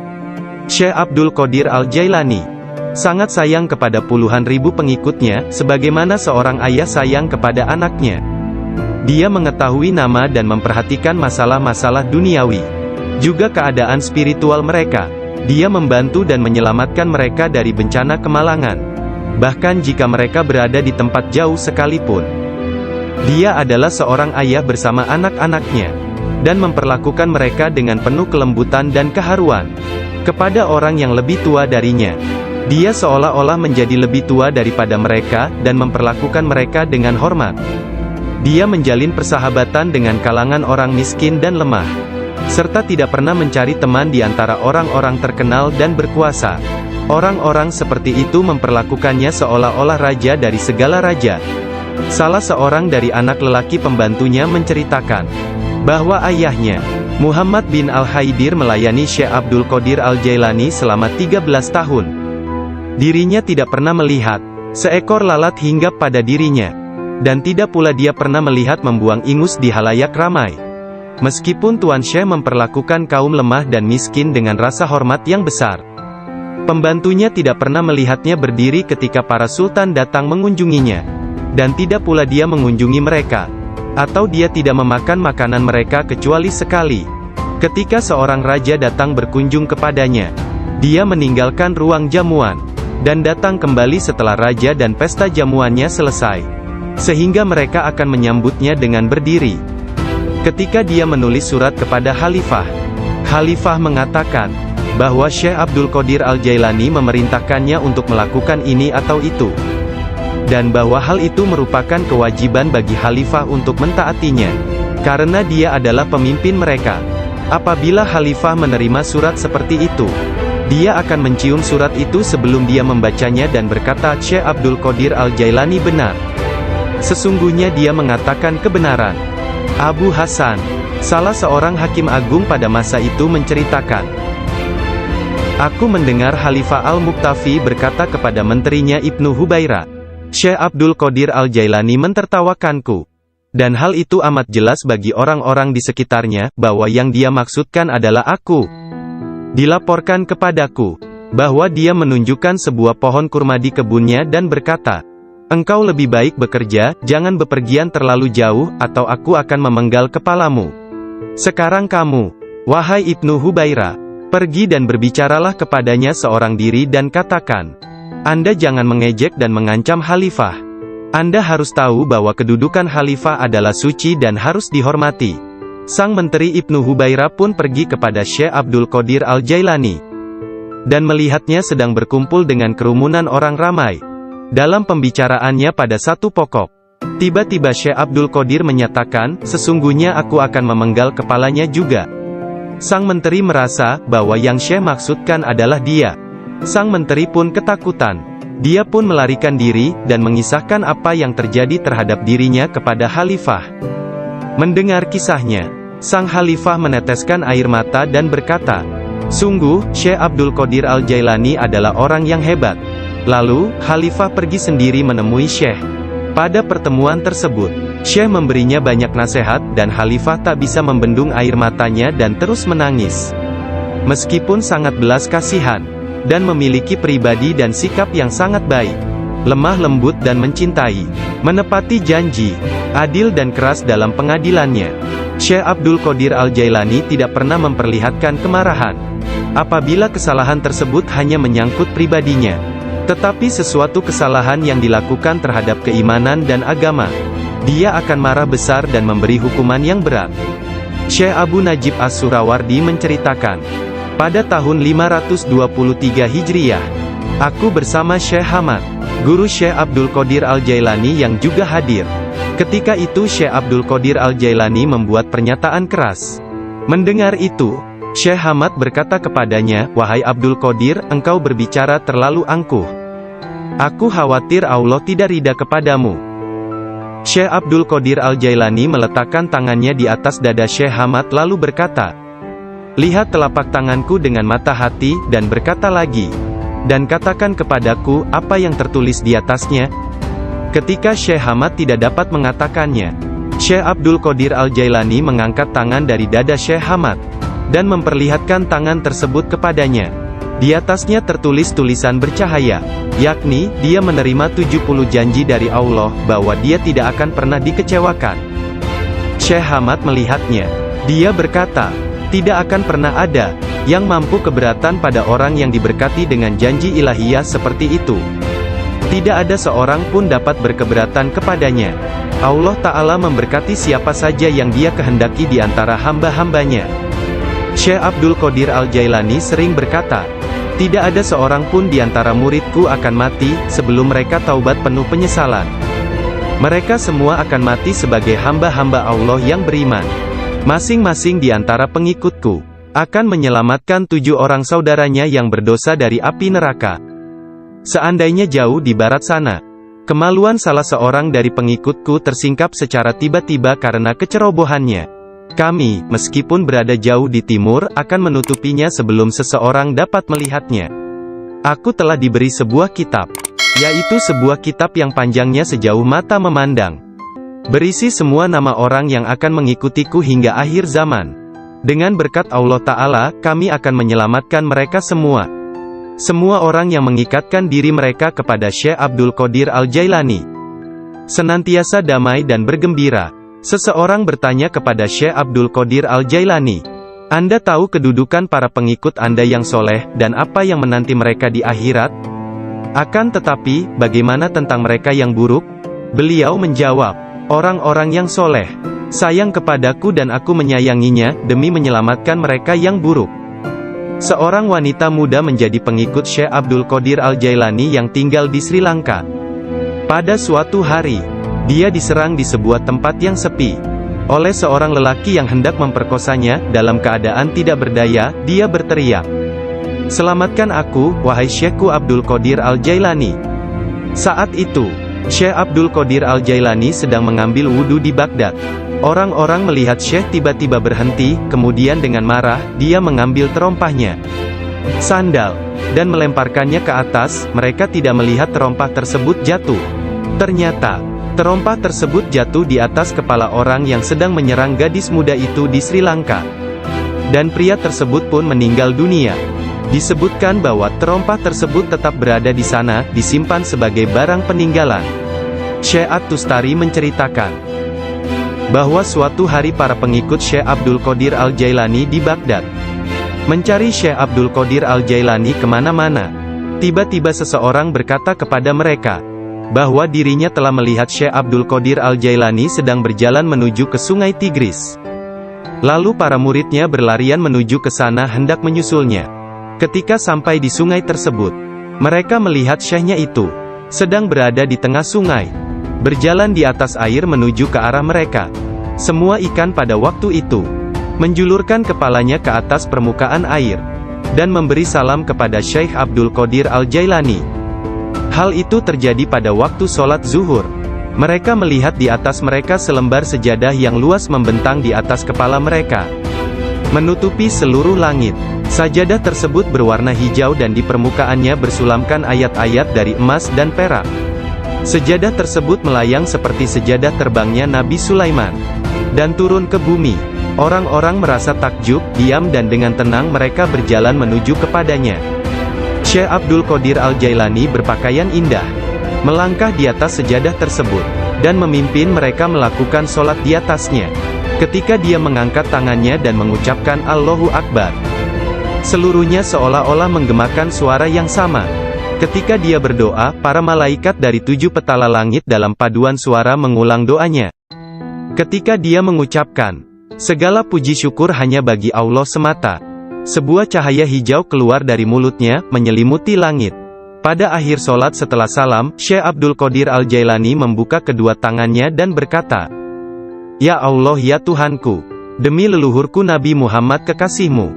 Syekh Abdul Qadir Al-Jailani sangat sayang kepada puluhan ribu pengikutnya, sebagaimana seorang ayah sayang kepada anaknya. Dia mengetahui nama dan memperhatikan masalah-masalah duniawi, juga keadaan spiritual mereka. Dia membantu dan menyelamatkan mereka dari bencana kemalangan, bahkan jika mereka berada di tempat jauh sekalipun. Dia adalah seorang ayah bersama anak-anaknya, dan memperlakukan mereka dengan penuh kelembutan dan keharuan. Kepada orang yang lebih tua darinya, dia seolah-olah menjadi lebih tua daripada mereka, dan memperlakukan mereka dengan hormat. Dia menjalin persahabatan dengan kalangan orang miskin dan lemah, serta tidak pernah mencari teman di antara orang-orang terkenal dan berkuasa. Orang-orang seperti itu memperlakukannya seolah-olah raja dari segala raja. Salah seorang dari anak lelaki pembantunya menceritakan bahwa ayahnya, Muhammad bin Al-Haidir, melayani Syekh Abdul Qadir Al-Jailani selama 13 tahun. Dirinya tidak pernah melihat seekor lalat hinggap pada dirinya, dan tidak pula dia pernah melihat membuang ingus di halayak ramai. Meskipun Tuan Syekh memperlakukan kaum lemah dan miskin dengan rasa hormat yang besar, pembantunya tidak pernah melihatnya berdiri ketika para sultan datang mengunjunginya, dan tidak pula dia mengunjungi mereka, atau dia tidak memakan makanan mereka kecuali sekali. Ketika seorang raja datang berkunjung kepadanya, dia meninggalkan ruang jamuan, dan datang kembali setelah raja dan pesta jamuannya selesai, sehingga mereka akan menyambutnya dengan berdiri. Ketika dia menulis surat kepada Khalifah, Khalifah mengatakan bahwa Syekh Abdul Qadir Al-Jailani memerintahkannya untuk melakukan ini atau itu, dan bahwa hal itu merupakan kewajiban bagi Khalifah untuk mentaatinya, karena dia adalah pemimpin mereka. Apabila Khalifah menerima surat seperti itu, dia akan mencium surat itu sebelum dia membacanya dan berkata, Syekh Abdul Qadir Al-Jailani benar. Sesungguhnya dia mengatakan kebenaran. Abu Hasan, salah seorang hakim agung pada masa itu, menceritakan, aku mendengar Khalifah Al-Muqtafi berkata kepada menterinya Ibnu Hubaira, Syekh Abdul Qadir Al-Jailani mentertawakanku. Dan hal itu amat jelas bagi orang-orang di sekitarnya, bahwa yang dia maksudkan adalah aku. Dilaporkan kepadaku bahwa dia menunjukkan sebuah pohon kurma di kebunnya dan berkata, engkau lebih baik bekerja, jangan bepergian terlalu jauh, atau aku akan memenggal kepalamu. Sekarang kamu, wahai Ibnu Hubaira, pergi dan berbicaralah kepadanya seorang diri dan katakan, Anda jangan mengejek dan mengancam khalifah. Anda harus tahu bahwa kedudukan khalifah adalah suci dan harus dihormati. Sang Menteri Ibnu Hubairah pun pergi kepada Syekh Abdul Qadir Al-Jailani dan melihatnya sedang berkumpul dengan kerumunan orang ramai. Dalam pembicaraannya pada satu pokok, tiba-tiba Syekh Abdul Qadir menyatakan, "Sesungguhnya aku akan memenggal kepalanya juga." Sang Menteri merasa bahwa yang Syekh maksudkan adalah dia. Sang Menteri pun ketakutan. Dia pun melarikan diri, dan mengisahkan apa yang terjadi terhadap dirinya kepada khalifah. Mendengar kisahnya, sang khalifah meneteskan air mata dan berkata, "Sungguh, Syekh Abdul Qadir Al-Jailani adalah orang yang hebat." Lalu, khalifah pergi sendiri menemui Syekh. Pada pertemuan tersebut, Syekh memberinya banyak nasihat, dan khalifah tak bisa membendung air matanya dan terus menangis. Meskipun sangat belas kasihan, dan memiliki pribadi dan sikap yang sangat baik, lemah lembut dan mencintai, menepati janji, adil dan keras dalam pengadilannya, Syekh Abdul Qadir Al-Jailani tidak pernah memperlihatkan kemarahan. Apabila kesalahan tersebut hanya menyangkut pribadinya, tetapi sesuatu kesalahan yang dilakukan terhadap keimanan dan agama, dia akan marah besar dan memberi hukuman yang berat. Syekh Abu Najib As-Surawardi menceritakan, pada tahun 523 Hijriyah, aku bersama Syekh Hamad, guru Syekh Abdul Qadir Al-Jailani yang juga hadir. Ketika itu Syekh Abdul Qadir Al-Jailani membuat pernyataan keras. Mendengar itu, Syekh Hamad berkata kepadanya, "Wahai Abdul Qadir, engkau berbicara terlalu angkuh. Aku khawatir Allah tidak ridha kepadamu." Syekh Abdul Qadir Al-Jailani meletakkan tangannya di atas dada Syekh Hamad lalu berkata, "Lihat telapak tanganku dengan mata hati, dan berkata lagi, dan katakan kepadaku, apa yang tertulis di atasnya." Ketika Syekh Hamad tidak dapat mengatakannya, Syekh Abdul Qadir Al-Jailani mengangkat tangan dari dada Syekh Hamad, dan memperlihatkan tangan tersebut kepadanya. Di atasnya tertulis tulisan bercahaya, yakni, dia menerima 70 janji dari Allah, bahwa dia tidak akan pernah dikecewakan. Syekh Hamad melihatnya. Dia berkata, "Tidak akan pernah ada yang mampu keberatan pada orang yang diberkati dengan janji ilahiyah seperti itu. Tidak ada seorang pun dapat berkeberatan kepadanya. Allah Ta'ala memberkati siapa saja yang Dia kehendaki di antara hamba-hambanya." Syekh Abdul Qadir Al-Jailani sering berkata, "Tidak ada seorang pun di antara muridku akan mati sebelum mereka taubat penuh penyesalan. Mereka semua akan mati sebagai hamba-hamba Allah yang beriman. Masing-masing di antara pengikutku akan menyelamatkan 7 orang saudaranya yang berdosa dari api neraka. Seandainya jauh di barat sana, kemaluan salah seorang dari pengikutku tersingkap secara tiba-tiba karena kecerobohannya, kami, meskipun berada jauh di timur, akan menutupinya sebelum seseorang dapat melihatnya. Aku telah diberi sebuah kitab, yaitu sebuah kitab yang panjangnya sejauh mata memandang, berisi semua nama orang yang akan mengikutiku hingga akhir zaman. Dengan berkat Allah Ta'ala, kami akan menyelamatkan mereka semua. Semua orang yang mengikatkan diri mereka kepada Syekh Abdul Qadir Al-Jailani senantiasa damai dan bergembira." Seseorang bertanya kepada Syekh Abdul Qadir Al-Jailani, "Anda tahu kedudukan para pengikut Anda yang soleh, dan apa yang menanti mereka di akhirat? Akan tetapi, bagaimana tentang mereka yang buruk?" Beliau menjawab, "Orang-orang yang soleh sayang kepadaku dan aku menyayanginya, demi menyelamatkan mereka yang buruk." Seorang wanita muda menjadi pengikut Syekh Abdul Qadir Al-Jailani yang tinggal di Sri Lanka. Pada suatu hari, dia diserang di sebuah tempat yang sepi oleh seorang lelaki yang hendak memperkosanya. Dalam keadaan tidak berdaya, dia berteriak, "Selamatkan aku, wahai Syekhku Abdul Qadir Al-Jailani." Saat itu, Syekh Abdul Qadir Al-Jailani sedang mengambil wudhu di Baghdad. Orang-orang melihat Syekh tiba-tiba berhenti, kemudian dengan marah, dia mengambil terompahnya, sandal, dan melemparkannya ke atas. Mereka tidak melihat terompah tersebut jatuh. Ternyata, terompah tersebut jatuh di atas kepala orang yang sedang menyerang gadis muda itu di Sri Lanka. Dan pria tersebut pun meninggal dunia. Disebutkan bahwa terompah tersebut tetap berada di sana, disimpan sebagai barang peninggalan. Syekh At-Tustari menceritakan bahwa suatu hari para pengikut Syekh Abdul Qadir Al-Jailani di Baghdad mencari Syekh Abdul Qadir Al-Jailani kemana-mana, Tiba-tiba seseorang berkata kepada mereka, bahwa dirinya telah melihat Syekh Abdul Qadir Al-Jailani sedang berjalan menuju ke sungai Tigris. Lalu para muridnya berlarian menuju ke sana hendak menyusulnya. Ketika sampai di sungai tersebut, mereka melihat syekhnya itu sedang berada di tengah sungai, berjalan di atas air menuju ke arah mereka. Semua ikan pada waktu itu menjulurkan kepalanya ke atas permukaan air, dan memberi salam kepada Syekh Abdul Qadir Al-Jailani. Hal itu terjadi pada waktu sholat zuhur. Mereka melihat di atas mereka selembar sejadah yang luas membentang di atas kepala mereka, menutupi seluruh langit. Sajadah tersebut berwarna hijau dan di permukaannya bersulamkan ayat-ayat dari emas dan perak. Sejadah tersebut melayang seperti sejadah terbangnya Nabi Sulaiman, dan turun ke bumi. Orang-orang merasa takjub, diam dan dengan tenang mereka berjalan menuju kepadanya. Syekh Abdul Qadir Al-Jailani berpakaian indah, melangkah di atas sejadah tersebut, dan memimpin mereka melakukan sholat di atasnya. Ketika dia mengangkat tangannya dan mengucapkan Allahu Akbar, seluruhnya seolah-olah menggemakan suara yang sama. Ketika dia berdoa, para malaikat dari 7 petala langit dalam paduan suara mengulang doanya. Ketika dia mengucapkan, segala puji syukur hanya bagi Allah semata, sebuah cahaya hijau keluar dari mulutnya, menyelimuti langit. Pada akhir sholat setelah salam, Syekh Abdul Qadir Al-Jailani membuka kedua tangannya dan berkata, Ya Allah ya Tuhanku, demi leluhurku Nabi Muhammad kekasihmu,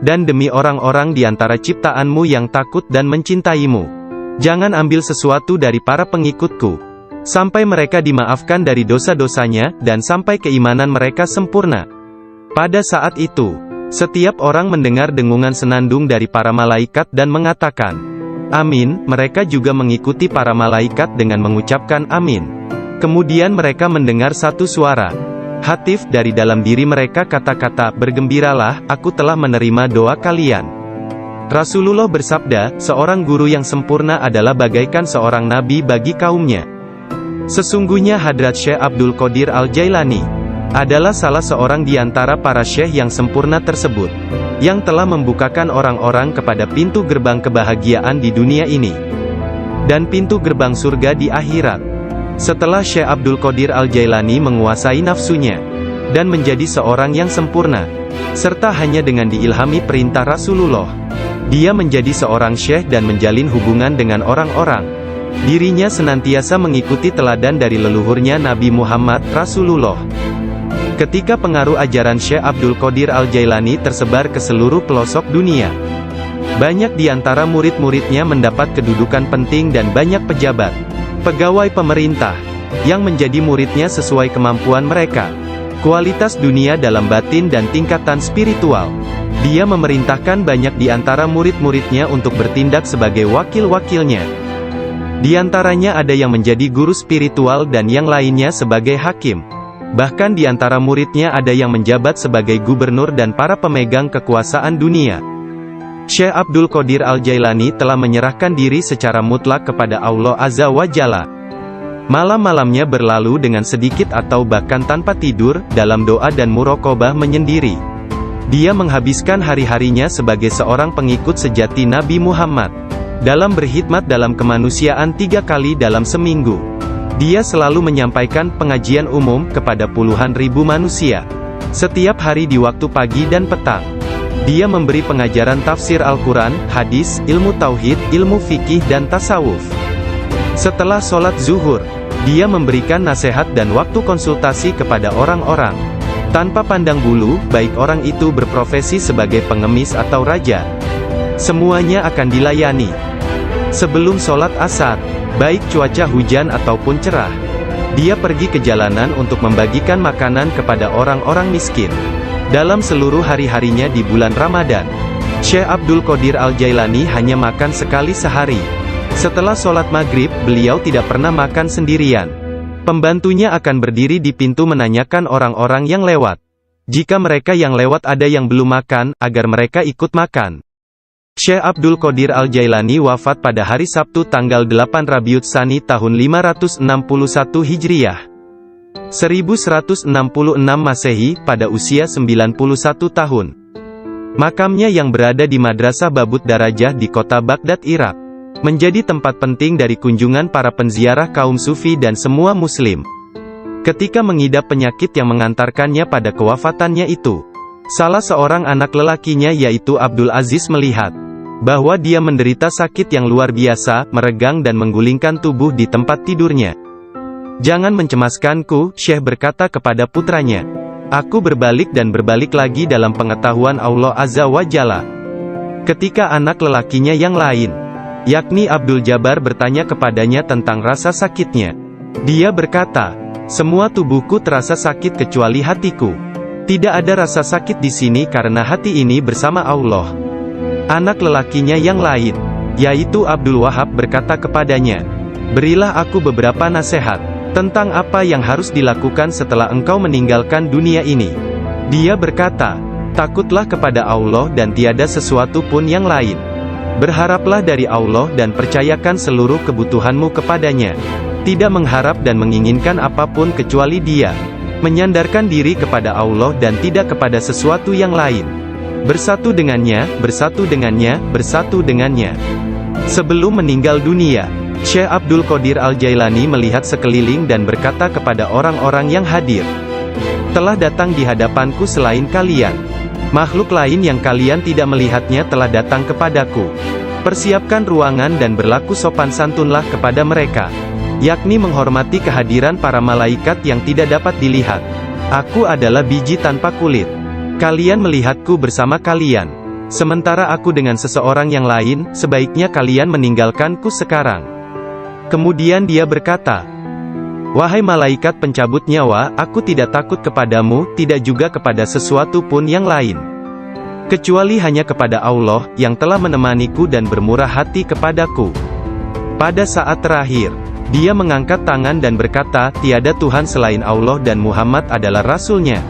dan demi orang-orang di antara ciptaanmu yang takut dan mencintaimu, jangan ambil sesuatu dari para pengikutku, sampai mereka dimaafkan dari dosa-dosanya, dan sampai keimanan mereka sempurna. Pada saat itu, setiap orang mendengar dengungan senandung dari para malaikat dan mengatakan, Amin. Mereka juga mengikuti para malaikat dengan mengucapkan Amin. Kemudian mereka mendengar satu suara hatif dari dalam diri mereka, kata-kata, bergembiralah, aku telah menerima doa kalian. Rasulullah bersabda, seorang guru yang sempurna adalah bagaikan seorang nabi bagi kaumnya. Sesungguhnya Hadrat Syekh Abdul Qadir Al-Jailani adalah salah seorang di antara para syekh yang sempurna tersebut, yang telah membukakan orang-orang kepada pintu gerbang kebahagiaan di dunia ini, dan pintu gerbang surga di akhirat. Setelah Syekh Abdul Qadir Al-Jailani menguasai nafsunya, dan menjadi seorang yang sempurna, serta hanya dengan diilhami perintah Rasulullah, dia menjadi seorang syekh dan menjalin hubungan dengan orang-orang. Dirinya senantiasa mengikuti teladan dari leluhurnya Nabi Muhammad, Rasulullah. Ketika pengaruh ajaran Syekh Abdul Qadir Al-Jailani tersebar ke seluruh pelosok dunia, banyak di antara murid-muridnya mendapat kedudukan penting dan banyak pejabat, pegawai pemerintah, yang menjadi muridnya sesuai kemampuan mereka, kualitas dunia dalam batin dan tingkatan spiritual. Dia memerintahkan banyak di antara murid-muridnya untuk bertindak sebagai wakil-wakilnya. Di antaranya ada yang menjadi guru spiritual dan yang lainnya sebagai hakim. Bahkan di antara muridnya ada yang menjabat sebagai gubernur dan para pemegang kekuasaan dunia. Syekh Abdul Qadir Al-Jailani telah menyerahkan diri secara mutlak kepada Allah Azza wa Jalla. Malam-malamnya berlalu dengan sedikit atau bahkan tanpa tidur, dalam doa dan muraqabah menyendiri. Dia menghabiskan hari-harinya sebagai seorang pengikut sejati Nabi Muhammad, dalam berkhidmat dalam kemanusiaan 3 kali dalam seminggu. Dia selalu menyampaikan pengajian umum kepada puluhan ribu manusia, setiap hari di waktu pagi dan petang. Dia memberi pengajaran tafsir Al-Quran, hadis, ilmu tauhid, ilmu fikih dan tasawuf. Setelah sholat zuhur, dia memberikan nasihat dan waktu konsultasi kepada orang-orang, tanpa pandang bulu, baik orang itu berprofesi sebagai pengemis atau raja. Semuanya akan dilayani. Sebelum sholat asar, baik cuaca hujan ataupun cerah, dia pergi ke jalanan untuk membagikan makanan kepada orang-orang miskin. Dalam seluruh hari-harinya di bulan Ramadan, Syekh Abdul Qadir Al-Jailani hanya makan sekali sehari. Setelah sholat maghrib, beliau tidak pernah makan sendirian. Pembantunya akan berdiri di pintu menanyakan orang-orang yang lewat. Jika mereka yang lewat ada yang belum makan, agar mereka ikut makan. Syekh Abdul Qadir Al-Jailani wafat pada hari Sabtu tanggal 8 Rabiul Tsani tahun 561 Hijriah, 1166 Masehi, pada usia 91 tahun. Makamnya yang berada di Madrasah Babut Darajah di kota Baghdad, Irak. menjadi tempat penting dari kunjungan para penziarah kaum sufi dan semua muslim. Ketika mengidap penyakit yang mengantarkannya pada kewafatannya itu, salah seorang anak lelakinya yaitu Abdul Aziz melihat bahwa dia menderita sakit yang luar biasa, meregang dan menggulingkan tubuh di tempat tidurnya. "Jangan mencemaskanku," Syekh berkata kepada putranya. "Aku berbalik dan berbalik lagi dalam pengetahuan Allah Azza wa Jalla." Ketika anak lelakinya yang lain, yakni Abdul Jabbar bertanya kepadanya tentang rasa sakitnya, dia berkata, "Semua tubuhku terasa sakit kecuali hatiku. Tidak ada rasa sakit di sini karena hati ini bersama Allah." Anak lelakinya yang lain, yaitu Abdul Wahab berkata kepadanya, "Berilah aku beberapa nasihat tentang apa yang harus dilakukan setelah engkau meninggalkan dunia ini." Dia berkata, "Takutlah kepada Allah dan tiada sesuatu pun yang lain. Berharaplah dari Allah dan percayakan seluruh kebutuhanmu kepadanya. Tidak mengharap dan menginginkan apapun kecuali Dia. Menyandarkan diri kepada Allah dan tidak kepada sesuatu yang lain. Bersatu dengannya, bersatu dengannya, bersatu dengannya." Sebelum meninggal dunia, Syekh Abdul Qadir Al-Jailani melihat sekeliling dan berkata kepada orang-orang yang hadir, "Telah datang di hadapanku selain kalian. Makhluk lain yang kalian tidak melihatnya telah datang kepadaku. Persiapkan ruangan dan berlaku sopan santunlah kepada mereka, yakni menghormati kehadiran para malaikat yang tidak dapat dilihat. Aku adalah biji tanpa kulit. Kalian melihatku bersama kalian. Sementara aku dengan seseorang yang lain, sebaiknya kalian meninggalkanku sekarang." Kemudian dia berkata, "Wahai malaikat pencabut nyawa, aku tidak takut kepadamu, tidak juga kepada sesuatu pun yang lain. Kecuali hanya kepada Allah, yang telah menemaniku dan bermurah hati kepadaku." Pada saat terakhir, dia mengangkat tangan dan berkata, "Tiada Tuhan selain Allah dan Muhammad adalah Rasul-Nya.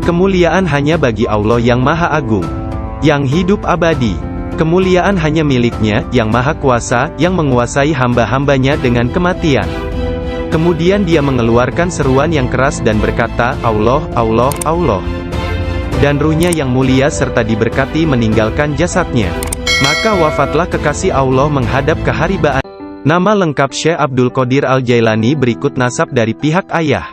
Kemuliaan hanya bagi Allah yang Maha Agung, yang hidup abadi. Kemuliaan hanya milik-Nya, yang Maha Kuasa, yang menguasai hamba-hambanya dengan kematian." Kemudian dia mengeluarkan seruan yang keras dan berkata, "Allah, Allah, Allah." Dan ruhnya yang mulia serta diberkati meninggalkan jasadnya. Maka wafatlah kekasih Allah menghadap keharibaan. Nama lengkap Syekh Abdul Qadir Al-Jailani berikut nasab dari pihak ayah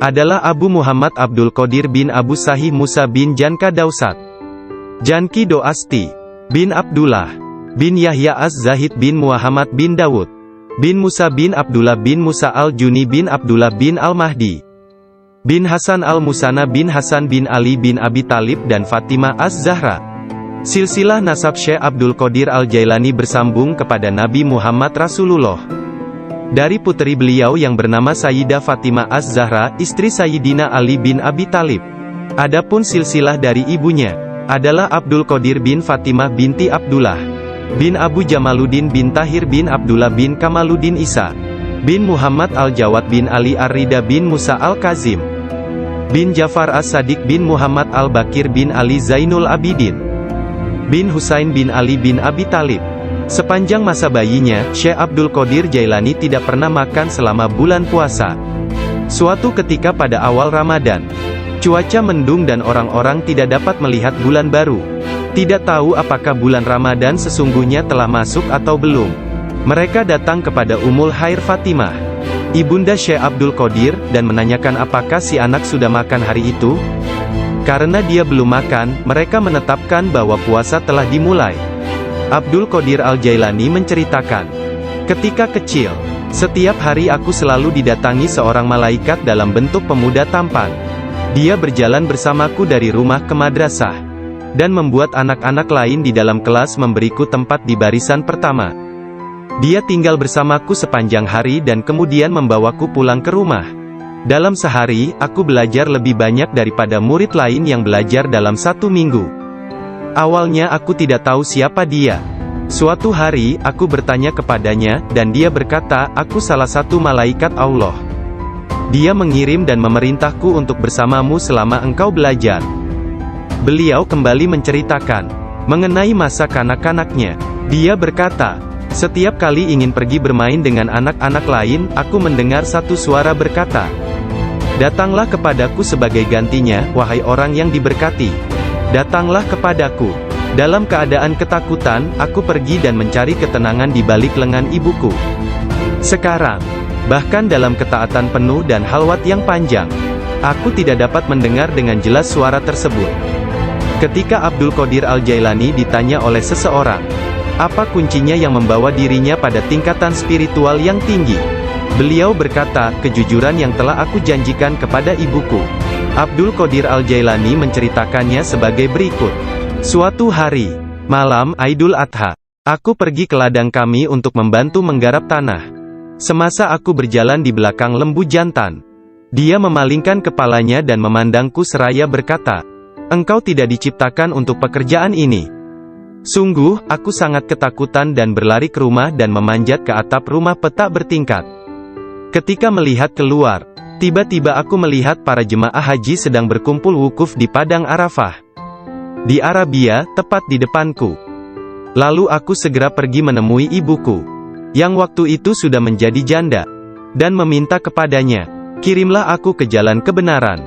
adalah Abu Muhammad Abdul Qadir bin Abu Sahih Musa bin Janka Dausat, Janki Doasti, bin Abdullah, bin Yahya Az-Zahid bin Muhammad bin Dawud, bin Musa bin Abdullah bin Musa Al-Juni bin Abdullah bin Al-Mahdi, bin Hasan Al-Musana bin Hasan bin Ali bin Abi Talib dan Fatimah Az-Zahra. Silsilah nasab Syekh Abdul Qadir Al-Jailani bersambung kepada Nabi Muhammad Rasulullah. Dari putri beliau yang bernama Sayyidah Fatimah Az-Zahra, istri Sayyidina Ali bin Abi Talib. Adapun silsilah dari ibunya adalah Abdul Qadir bin Fatimah binti Abdullah, bin Abu Jamaluddin bin Tahir bin Abdullah bin Kamaluddin Isa, bin Muhammad Al-Jawad bin Ali Ar-Rida bin Musa Al-Kazim, bin Jafar As-Sadiq bin Muhammad Al-Bakir bin Ali Zainul Abidin, bin Husain bin Ali bin Abi Talib. Sepanjang masa bayinya, Syekh Abdul Qadir Jailani tidak pernah makan selama bulan puasa. Suatu ketika pada awal Ramadan, cuaca mendung dan orang-orang tidak dapat melihat bulan baru. Tidak tahu apakah bulan Ramadan sesungguhnya telah masuk atau belum. Mereka datang kepada Ummul Khair Fatimah, ibunda Syekh Abdul Qadir, dan menanyakan apakah si anak sudah makan hari itu. Karena dia belum makan, mereka menetapkan bahwa puasa telah dimulai. Abdul Qadir Al-Jailani menceritakan, "Ketika kecil, setiap hari aku selalu didatangi seorang malaikat dalam bentuk pemuda tampan. Dia berjalan bersamaku dari rumah ke madrasah, dan membuat anak-anak lain di dalam kelas memberiku tempat di barisan pertama. Dia tinggal bersamaku sepanjang hari dan kemudian membawaku pulang ke rumah. Dalam sehari, aku belajar lebih banyak daripada murid lain yang belajar dalam 1 minggu. Awalnya aku tidak tahu siapa dia. Suatu hari, aku bertanya kepadanya, dan dia berkata, 'Aku salah satu malaikat Allah. Dia mengirim dan memerintahku untuk bersamamu selama engkau belajar.' Beliau kembali menceritakan mengenai masa kanak-kanaknya. Dia berkata, 'Setiap kali ingin pergi bermain dengan anak-anak lain, aku mendengar satu suara berkata, "Datanglah kepadaku sebagai gantinya, wahai orang yang diberkati. Datanglah kepadaku." Dalam keadaan ketakutan, aku pergi dan mencari ketenangan di balik lengan ibuku. Sekarang, bahkan dalam ketaatan penuh dan halwat yang panjang, aku tidak dapat mendengar dengan jelas suara tersebut. Ketika Abdul Qadir Al-Jailani ditanya oleh seseorang, apa kuncinya yang membawa dirinya pada tingkatan spiritual yang tinggi? Beliau berkata, kejujuran yang telah aku janjikan kepada ibuku. Abdul Qadir Al-Jailani menceritakannya sebagai berikut. Suatu hari, malam Idul Adha, aku pergi ke ladang kami untuk membantu menggarap tanah. Semasa aku berjalan di belakang lembu jantan, dia memalingkan kepalanya dan memandangku seraya berkata, engkau tidak diciptakan untuk pekerjaan ini. Sungguh, aku sangat ketakutan dan berlari ke rumah dan memanjat ke atap rumah petak bertingkat. Ketika melihat keluar, tiba-tiba aku melihat para jemaah haji sedang berkumpul wukuf di Padang Arafah. Di Arabia, tepat di depanku. Lalu aku segera pergi menemui ibuku, yang waktu itu sudah menjadi janda, dan meminta kepadanya, kirimlah aku ke jalan kebenaran,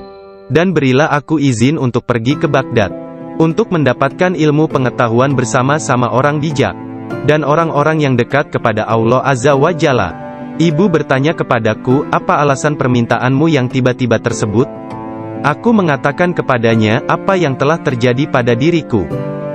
dan berilah aku izin untuk pergi ke Baghdad, untuk mendapatkan ilmu pengetahuan bersama-sama orang bijak, dan orang-orang yang dekat kepada Allah Azza wa Jalla. Ibu bertanya kepadaku, apa alasan permintaanmu yang tiba-tiba tersebut? Aku mengatakan kepadanya apa yang telah terjadi pada diriku.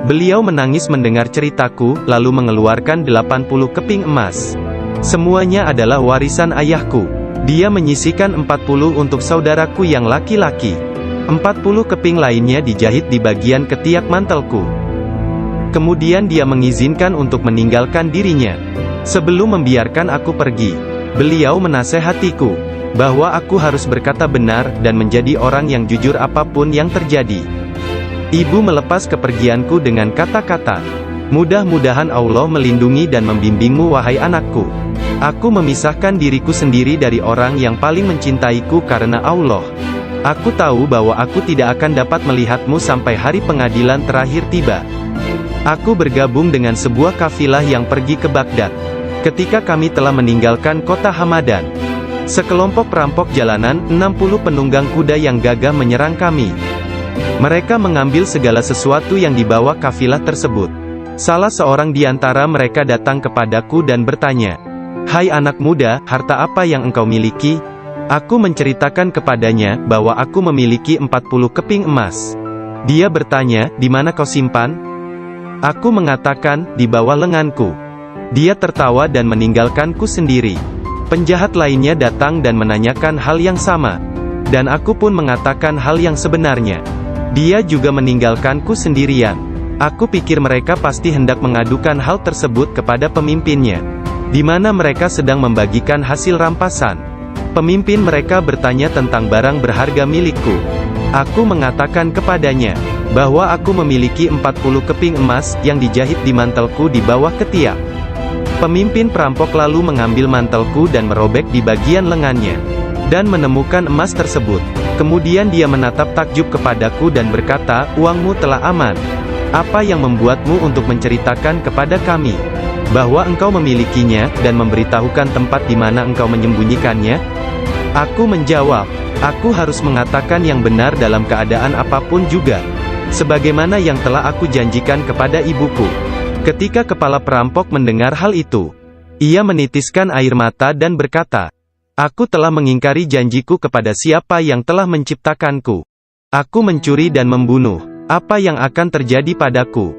Beliau menangis mendengar ceritaku, lalu mengeluarkan 80 keping emas. Semuanya adalah warisan ayahku. Dia menyisihkan 40 untuk saudaraku yang laki-laki. 40 keping lainnya dijahit di bagian ketiak mantelku. Kemudian dia mengizinkan untuk meninggalkan dirinya. Sebelum membiarkan aku pergi, beliau menasehatiku bahwa aku harus berkata benar dan menjadi orang yang jujur apapun yang terjadi. Ibu melepas kepergianku dengan kata-kata, mudah-mudahan Allah melindungi dan membimbingmu wahai anakku. Aku memisahkan diriku sendiri dari orang yang paling mencintaiku karena Allah. Aku tahu bahwa aku tidak akan dapat melihatmu sampai hari pengadilan terakhir tiba. Aku bergabung dengan sebuah kafilah yang pergi ke Baghdad. Ketika kami telah meninggalkan kota Hamadan, sekelompok perampok jalanan, 60 penunggang kuda yang gagah menyerang kami. Mereka mengambil segala sesuatu yang dibawa kafilah tersebut. Salah seorang di antara mereka datang kepadaku dan bertanya, hai anak muda, harta apa yang engkau miliki? Aku menceritakan kepadanya bahwa aku memiliki 40 keping emas. Dia bertanya, di mana kau simpan? Aku mengatakan, di bawah lenganku. Dia tertawa dan meninggalkanku sendiri. Penjahat lainnya datang dan menanyakan hal yang sama. Dan aku pun mengatakan hal yang sebenarnya. Dia juga meninggalkanku sendirian. Aku pikir mereka pasti hendak mengadukan hal tersebut kepada pemimpinnya, di mana mereka sedang membagikan hasil rampasan. Pemimpin mereka bertanya tentang barang berharga milikku. Aku mengatakan kepadanya bahwa aku memiliki 40 keping emas yang dijahit di mantelku di bawah ketiak. Pemimpin perampok lalu mengambil mantelku dan merobek di bagian lengannya, dan menemukan emas tersebut. Kemudian dia menatap takjub kepadaku dan berkata, uangmu telah aman. Apa yang membuatmu untuk menceritakan kepada kami bahwa engkau memilikinya, dan memberitahukan tempat di mana engkau menyembunyikannya? Aku menjawab, aku harus mengatakan yang benar dalam keadaan apapun juga, sebagaimana yang telah aku janjikan kepada ibuku. Ketika kepala perampok mendengar hal itu, ia menitiskan air mata dan berkata, aku telah mengingkari janjiku kepada siapa yang telah menciptakanku. Aku mencuri dan membunuh. Apa yang akan terjadi padaku?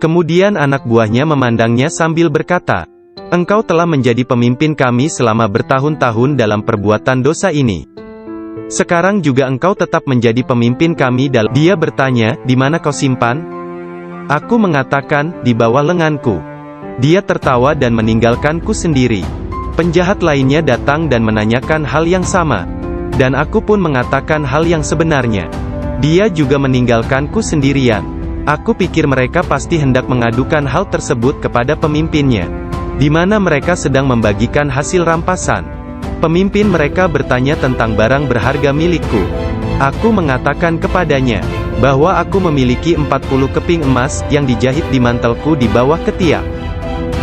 Kemudian anak buahnya memandangnya sambil berkata, engkau telah menjadi pemimpin kami selama bertahun-tahun dalam perbuatan dosa ini. Sekarang juga engkau tetap menjadi pemimpin kami dalam. Dia bertanya, di mana kau simpan? Aku mengatakan, di bawah lenganku. Dia tertawa dan meninggalkanku sendiri. Penjahat lainnya datang dan menanyakan hal yang sama. Dan aku pun mengatakan hal yang sebenarnya. Dia juga meninggalkanku sendirian. Aku pikir mereka pasti hendak mengadukan hal tersebut kepada pemimpinnya, di mana mereka sedang membagikan hasil rampasan. Pemimpin mereka bertanya tentang barang berharga milikku. Aku mengatakan kepadanya bahwa aku memiliki 40 keping emas yang dijahit di mantelku di bawah ketiak.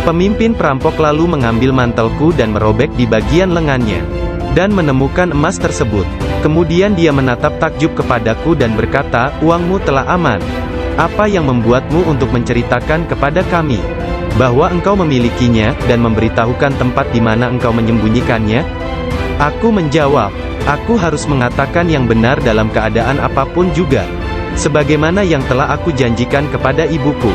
Pemimpin perampok lalu mengambil mantelku dan merobek di bagian lengannya, dan menemukan emas tersebut. Kemudian dia menatap takjub kepadaku dan berkata, uangmu telah aman. Apa yang membuatmu untuk menceritakan kepada kami bahwa engkau memilikinya, dan memberitahukan tempat di mana engkau menyembunyikannya? Aku menjawab, aku harus mengatakan yang benar dalam keadaan apapun juga, sebagaimana yang telah aku janjikan kepada ibuku.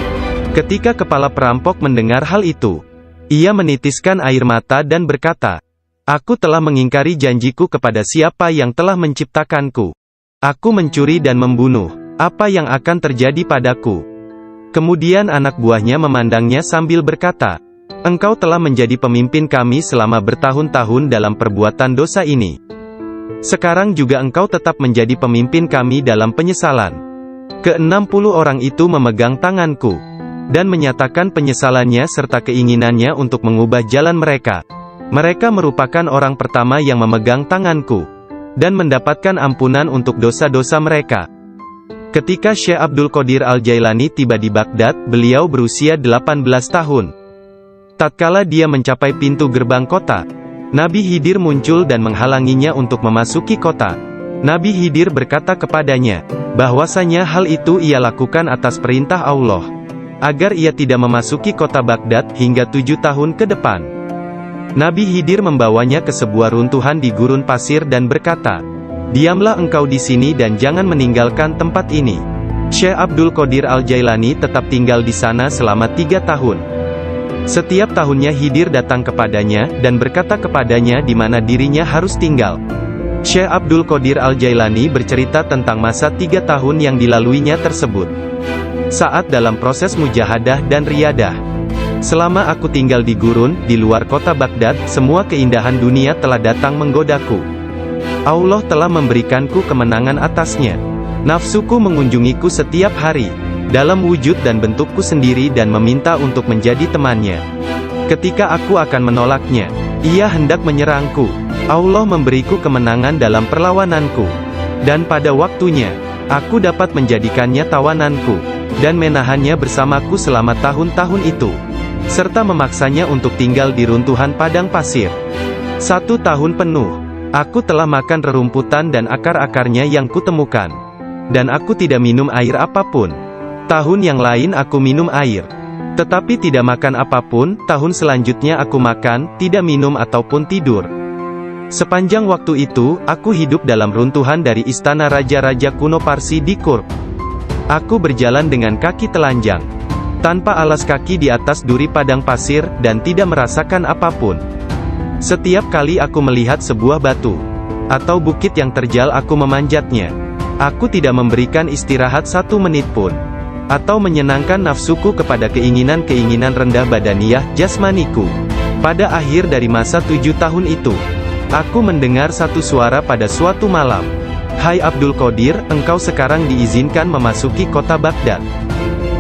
Ketika kepala perampok mendengar hal itu, ia menitiskan air mata dan berkata, aku telah mengingkari janjiku kepada siapa yang telah menciptakanku. Aku mencuri dan membunuh. Apa yang akan terjadi padaku? Kemudian anak buahnya memandangnya sambil berkata, engkau telah menjadi pemimpin kami selama bertahun-tahun dalam perbuatan dosa ini. Sekarang juga engkau tetap menjadi pemimpin kami dalam penyesalan. Ke-60 orang itu memegang tanganku, dan menyatakan penyesalannya serta keinginannya untuk mengubah jalan mereka. Mereka merupakan orang pertama yang memegang tanganku, dan mendapatkan ampunan untuk dosa-dosa mereka. Ketika Syekh Abdul Qadir Al-Jailani tiba di Baghdad, beliau berusia 18 tahun. Tatkala dia mencapai pintu gerbang kota, Nabi Khidir muncul dan menghalanginya untuk memasuki kota. Nabi Khidir berkata kepadanya, bahwasanya hal itu ia lakukan atas perintah Allah, agar ia tidak memasuki kota Baghdad hingga 7 tahun ke depan. Nabi Khidir membawanya ke sebuah runtuhan di gurun pasir dan berkata, diamlah engkau di sini dan jangan meninggalkan tempat ini. Syekh Abdul Qadir Al-Jailani tetap tinggal di sana selama 3 tahun. Setiap tahunnya Khidir datang kepadanya, dan berkata kepadanya di mana dirinya harus tinggal. Syekh Abdul Qadir Al-Jailani bercerita tentang masa 3 tahun yang dilaluinya tersebut. Saat dalam proses mujahadah dan riyadah. Selama aku tinggal di gurun, di luar kota Baghdad, semua keindahan dunia telah datang menggodaku. Allah telah memberikanku kemenangan atasnya. Nafsuku mengunjungiku setiap hari, dalam wujud dan bentukku sendiri dan meminta untuk menjadi temannya. Ketika aku akan menolaknya, ia hendak menyerangku. Allah memberiku kemenangan dalam perlawananku. Dan pada waktunya, aku dapat menjadikannya tawananku, dan menahannya bersamaku selama tahun-tahun itu, serta memaksanya untuk tinggal di runtuhan padang pasir. 1 tahun penuh, aku telah makan rerumputan dan akar-akarnya yang kutemukan. Dan aku tidak minum air apapun. Tahun yang lain aku minum air, tetapi tidak makan apapun. Tahun selanjutnya aku makan, tidak minum ataupun tidur. Sepanjang waktu itu, aku hidup dalam runtuhan dari istana raja-raja kuno Parsi di Kurb. Aku berjalan dengan kaki telanjang, tanpa alas kaki di atas duri padang pasir, dan tidak merasakan apapun. Setiap kali aku melihat sebuah batu atau bukit yang terjal, aku memanjatnya. Aku tidak memberikan istirahat 1 menit pun, atau menyenangkan nafsuku kepada keinginan-keinginan rendah badaniah jasmaniku. Pada akhir dari masa 7 tahun itu, aku mendengar satu suara pada suatu malam. Hai Abdul Qadir, engkau sekarang diizinkan memasuki kota Baghdad.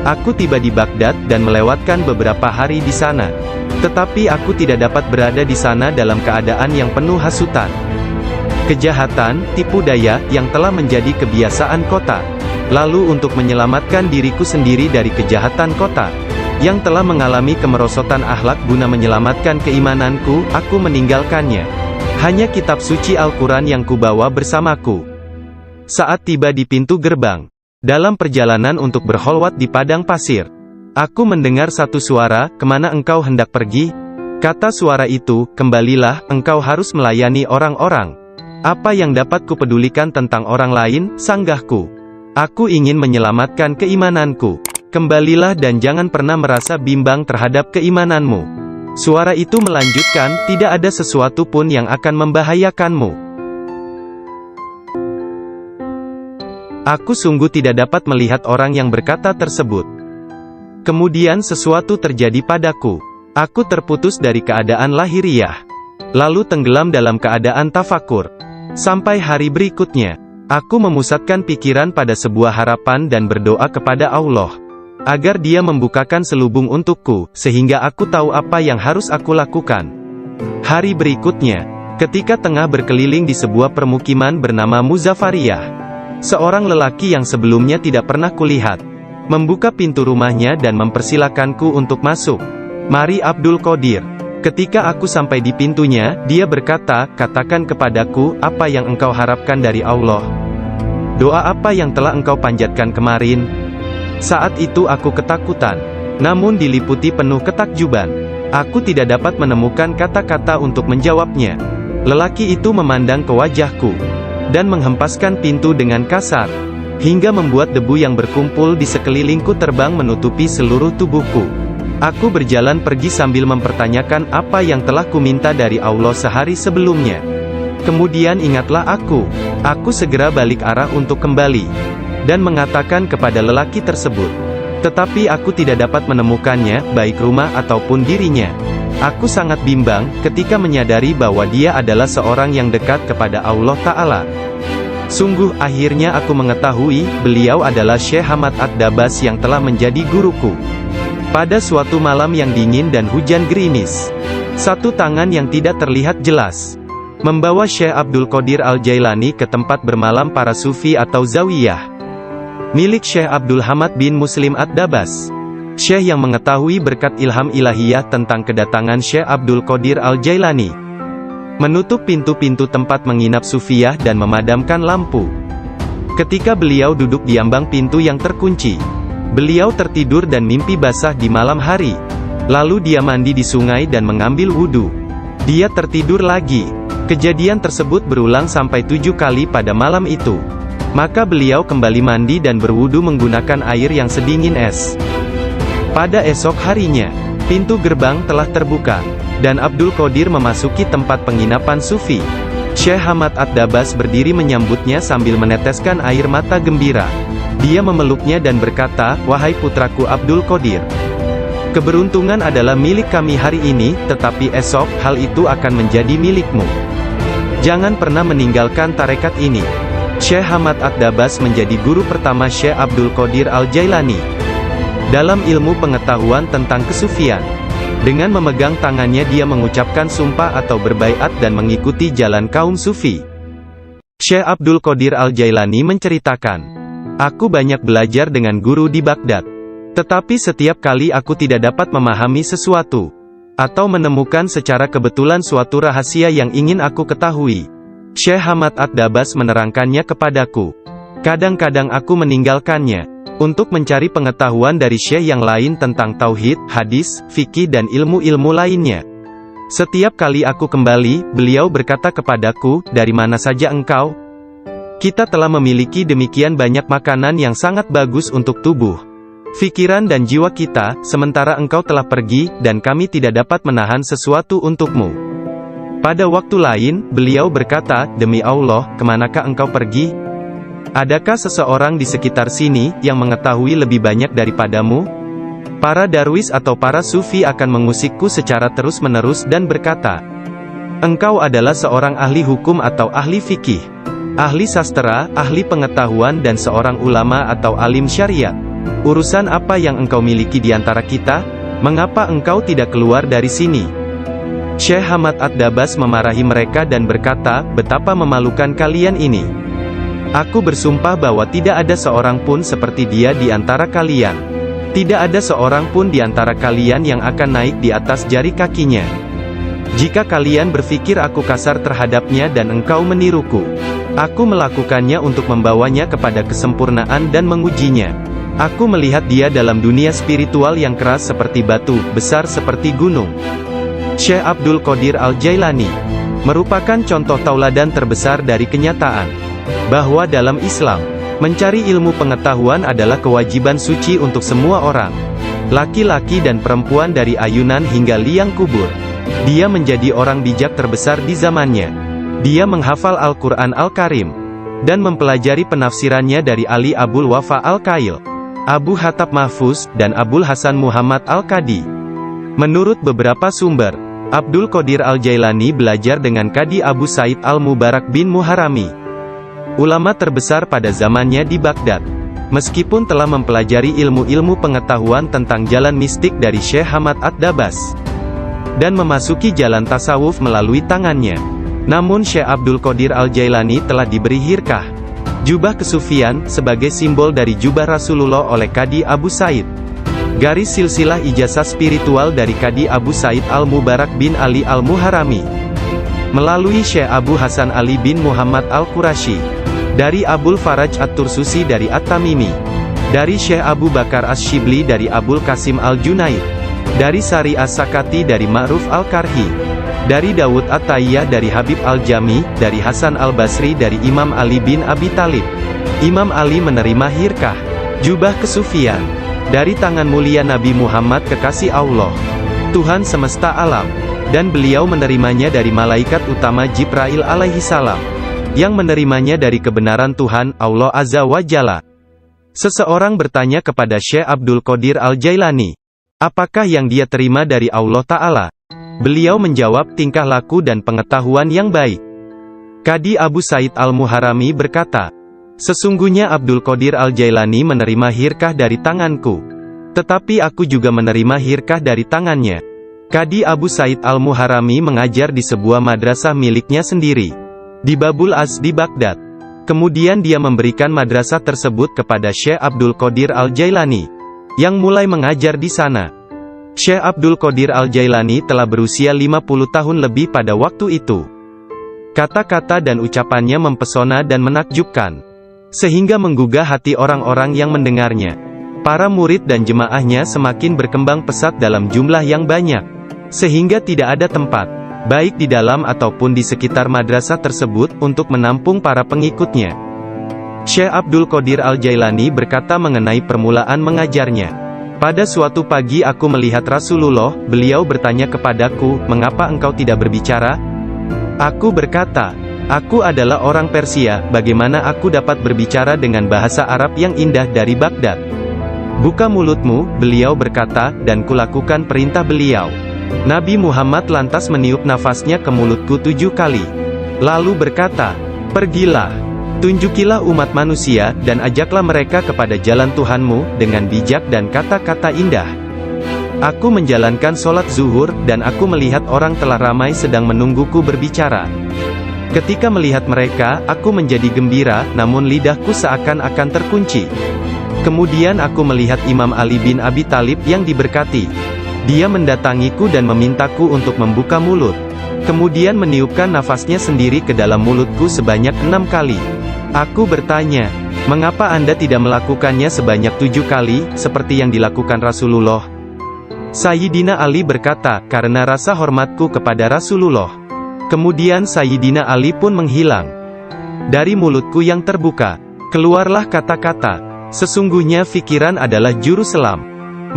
Aku tiba di Baghdad dan melewatkan beberapa hari di sana. Tetapi aku tidak dapat berada di sana dalam keadaan yang penuh hasutan, kejahatan, tipu daya, yang telah menjadi kebiasaan kota. Lalu untuk menyelamatkan diriku sendiri dari kejahatan kota, yang telah mengalami kemerosotan akhlak, guna menyelamatkan keimananku, aku meninggalkannya. Hanya kitab suci Al-Quran yang kubawa bersamaku. Saat tiba di pintu gerbang, dalam perjalanan untuk berkholwat di padang pasir, aku mendengar satu suara, kemana engkau hendak pergi? Kata suara itu, kembalilah, engkau harus melayani orang-orang. Apa yang dapat kupedulikan tentang orang lain, sanggahku. Aku ingin menyelamatkan keimananku. Kembalilah dan jangan pernah merasa bimbang terhadap keimananmu. Suara itu melanjutkan, tidak ada sesuatu pun yang akan membahayakanmu. Aku sungguh tidak dapat melihat orang yang berkata tersebut. Kemudian sesuatu terjadi padaku. Aku terputus dari keadaan lahiriah, lalu tenggelam dalam keadaan tafakur. Sampai hari berikutnya, aku memusatkan pikiran pada sebuah harapan dan berdoa kepada Allah, agar Dia membukakan selubung untukku, sehingga aku tahu apa yang harus aku lakukan. Hari berikutnya, ketika tengah berkeliling di sebuah permukiman bernama Muzafariyah, seorang lelaki yang sebelumnya tidak pernah kulihat, membuka pintu rumahnya dan mempersilakanku untuk masuk. Mari Abdul Qadir. Ketika aku sampai di pintunya, dia berkata, katakan kepadaku, apa yang engkau harapkan dari Allah? Doa apa yang telah engkau panjatkan kemarin? Saat itu aku ketakutan, namun diliputi penuh ketakjuban. Aku tidak dapat menemukan kata-kata untuk menjawabnya. Lelaki itu memandang ke wajahku, dan menghempaskan pintu dengan kasar, hingga membuat debu yang berkumpul di sekelilingku terbang menutupi seluruh tubuhku. Aku berjalan pergi sambil mempertanyakan apa yang telah kuminta dari Allah sehari sebelumnya. Kemudian ingatlah aku segera balik arah untuk kembali, dan mengatakan kepada lelaki tersebut. Tetapi aku tidak dapat menemukannya, baik rumah ataupun dirinya. Aku sangat bimbang, ketika menyadari bahwa dia adalah seorang yang dekat kepada Allah Ta'ala. Sungguh, akhirnya aku mengetahui, beliau adalah Syekh Hamad Ad-Dabas yang telah menjadi guruku. Pada suatu malam yang dingin dan hujan gerimis, satu tangan yang tidak terlihat jelas membawa Syekh Abdul Qadir Al-Jailani ke tempat bermalam para sufi atau zawiyah milik Syekh Abdul Hamad bin Muslim Ad-Dabas. Syekh yang mengetahui berkat ilham ilahiyah tentang kedatangan Syekh Abdul Qadir Al-Jailani menutup pintu-pintu tempat menginap sufiyah dan memadamkan lampu. Ketika beliau duduk di ambang pintu yang terkunci, beliau tertidur dan mimpi basah di malam hari. Lalu dia mandi di sungai dan mengambil wudhu. Dia tertidur lagi. Kejadian tersebut berulang sampai 7 kali pada malam itu. Maka beliau kembali mandi dan berwudhu menggunakan air yang sedingin es. Pada esok harinya, pintu gerbang telah terbuka, dan Abdul Qadir memasuki tempat penginapan sufi. Syekh Hamad Ad-Dabas berdiri menyambutnya sambil meneteskan air mata gembira. Dia memeluknya dan berkata, "Wahai putraku Abdul Qadir, keberuntungan adalah milik kami hari ini, tetapi esok, hal itu akan menjadi milikmu. Jangan pernah meninggalkan tarekat ini." Syekh Hamad Ad-Dabas menjadi guru pertama Syekh Abdul Qadir Al-Jailani dalam ilmu pengetahuan tentang kesufian. Dengan memegang tangannya dia mengucapkan sumpah atau berbaiat dan mengikuti jalan kaum sufi. Syekh Abdul Qadir Al-Jailani menceritakan, "Aku banyak belajar dengan guru di Baghdad. Tetapi setiap kali aku tidak dapat memahami sesuatu, atau menemukan secara kebetulan suatu rahasia yang ingin aku ketahui, Syekh Hamad Ad-Dabas menerangkannya kepadaku. Kadang-kadang aku meninggalkannya untuk mencari pengetahuan dari syekh yang lain tentang tauhid, hadis, fikih dan ilmu-ilmu lainnya. Setiap kali aku kembali, beliau berkata kepadaku, 'Dari mana saja engkau?' Kita telah memiliki demikian banyak makanan yang sangat bagus untuk tubuh, pikiran dan jiwa kita, sementara engkau telah pergi, dan kami tidak dapat menahan sesuatu untukmu." Pada waktu lain, beliau berkata, "Demi Allah, kemanakah engkau pergi? Adakah seseorang di sekitar sini, yang mengetahui lebih banyak daripadamu?" Para darwis atau para sufi akan mengusikku secara terus-menerus dan berkata, "Engkau adalah seorang ahli hukum atau ahli fikih, ahli sastra, ahli pengetahuan dan seorang ulama atau alim syariat. Urusan apa yang engkau miliki di antara kita? Mengapa engkau tidak keluar dari sini?" Syekh Hamad Ad-Dabas memarahi mereka dan berkata, "Betapa memalukan kalian ini. Aku bersumpah bahwa tidak ada seorang pun seperti dia di antara kalian. Tidak ada seorang pun di antara kalian yang akan naik di atas jari kakinya. Jika kalian berpikir aku kasar terhadapnya dan engkau meniruku, aku melakukannya untuk membawanya kepada kesempurnaan dan mengujinya. Aku melihat dia dalam dunia spiritual yang keras seperti batu, besar seperti gunung." Syekh Abdul Qadir Al-Jailani merupakan contoh tauladan terbesar dari kenyataan bahwa dalam Islam, mencari ilmu pengetahuan adalah kewajiban suci untuk semua orang, laki-laki dan perempuan dari ayunan hingga liang kubur. Dia menjadi orang bijak terbesar di zamannya. Dia menghafal Al-Quran Al-Karim, dan mempelajari penafsirannya dari Ali Abul Wafa Al-Kail, Abu Hatab Mahfuz, dan Abul Hasan Muhammad Al-Qadi. Menurut beberapa sumber, Abdul Qadir Al-Jailani belajar dengan Qadi Abu Said Al-Mubarak bin Muharrami, ulama terbesar pada zamannya di Baghdad. Meskipun telah mempelajari ilmu-ilmu pengetahuan tentang jalan mistik dari Syekh Hamad Ad-Dabas, dan memasuki jalan tasawuf melalui tangannya, namun Syekh Abdul Qadir Al-Jailani telah diberi hirkah, jubah kesufian, sebagai simbol dari jubah Rasulullah oleh Qadi Abu Said. Garis silsilah ijazah spiritual dari Qadi Abu Said Al-Mubarak bin Ali Al-Muharrami, melalui Syekh Abu Hasan Ali bin Muhammad Al-Qurashi, dari Abul Faraj At-Tursusi dari At-Tamimi, Dari Syekh Abu Bakar Asy-Syibli dari Abul Qasim Al-Junaid. Dari Sari As-Sakati dari Ma'ruf Al-Karhi. Dari Dawud At-Tayyah dari Habib Al-Jami, dari Hasan Al-Basri dari Imam Ali bin Abi Thalib. Imam Ali menerima hirkah, jubah kesufian, dari tangan mulia Nabi Muhammad kekasih Allah, Tuhan semesta alam, dan beliau menerimanya dari malaikat utama Jibril alaihi salam, yang menerimanya dari kebenaran Tuhan, Allah Azza wa Jalla. Seseorang bertanya kepada Syekh Abdul Qadir Al-Jailani, apakah yang dia terima dari Allah Ta'ala? Beliau menjawab tingkah laku dan pengetahuan yang baik. Qadi Abu Said Al-Muharrami berkata, sesungguhnya Abdul Qadir Al-Jailani menerima hirkah dari tanganku. Tetapi aku juga menerima hirkah dari tangannya. Qadi Abu Said Al-Muharrami mengajar di sebuah madrasah miliknya sendiri, di Babul Az di Baghdad. Kemudian dia memberikan madrasah tersebut kepada Syekh Abdul Qadir Al-Jailani, yang mulai mengajar di sana. Syekh Abdul Qadir Al-Jailani telah berusia 50 tahun lebih pada waktu itu. Kata-kata dan ucapannya mempesona dan menakjubkan, sehingga menggugah hati orang-orang yang mendengarnya. Para murid dan jemaahnya semakin berkembang pesat dalam jumlah yang banyak, sehingga tidak ada tempat, baik di dalam ataupun di sekitar madrasah tersebut, untuk menampung para pengikutnya. Syekh Abdul Qadir Al-Jailani berkata mengenai permulaan mengajarnya. Pada suatu pagi aku melihat Rasulullah, beliau bertanya kepadaku, mengapa engkau tidak berbicara? Aku berkata, aku adalah orang Persia, bagaimana aku dapat berbicara dengan bahasa Arab yang indah dari Baghdad? Buka mulutmu, beliau berkata, dan kulakukan perintah beliau. Nabi Muhammad lantas meniup nafasnya ke mulutku 7 kali. Lalu berkata, pergilah. Tunjukilah umat manusia, dan ajaklah mereka kepada jalan Tuhanmu, dengan bijak dan kata-kata indah. Aku menjalankan sholat zuhur, dan aku melihat orang telah ramai sedang menungguku berbicara. Ketika melihat mereka, aku menjadi gembira, namun lidahku seakan-akan terkunci. Kemudian aku melihat Imam Ali bin Abi Thalib yang diberkati. Dia mendatangiku dan memintaku untuk membuka mulut. Kemudian meniupkan nafasnya sendiri ke dalam mulutku sebanyak 6 kali. Aku bertanya, mengapa Anda tidak melakukannya sebanyak 7 kali, seperti yang dilakukan Rasulullah? Sayyidina Ali berkata, karena rasa hormatku kepada Rasulullah. Kemudian Sayyidina Ali pun menghilang. Dari mulutku yang terbuka, keluarlah kata-kata, sesungguhnya fikiran adalah juru selam.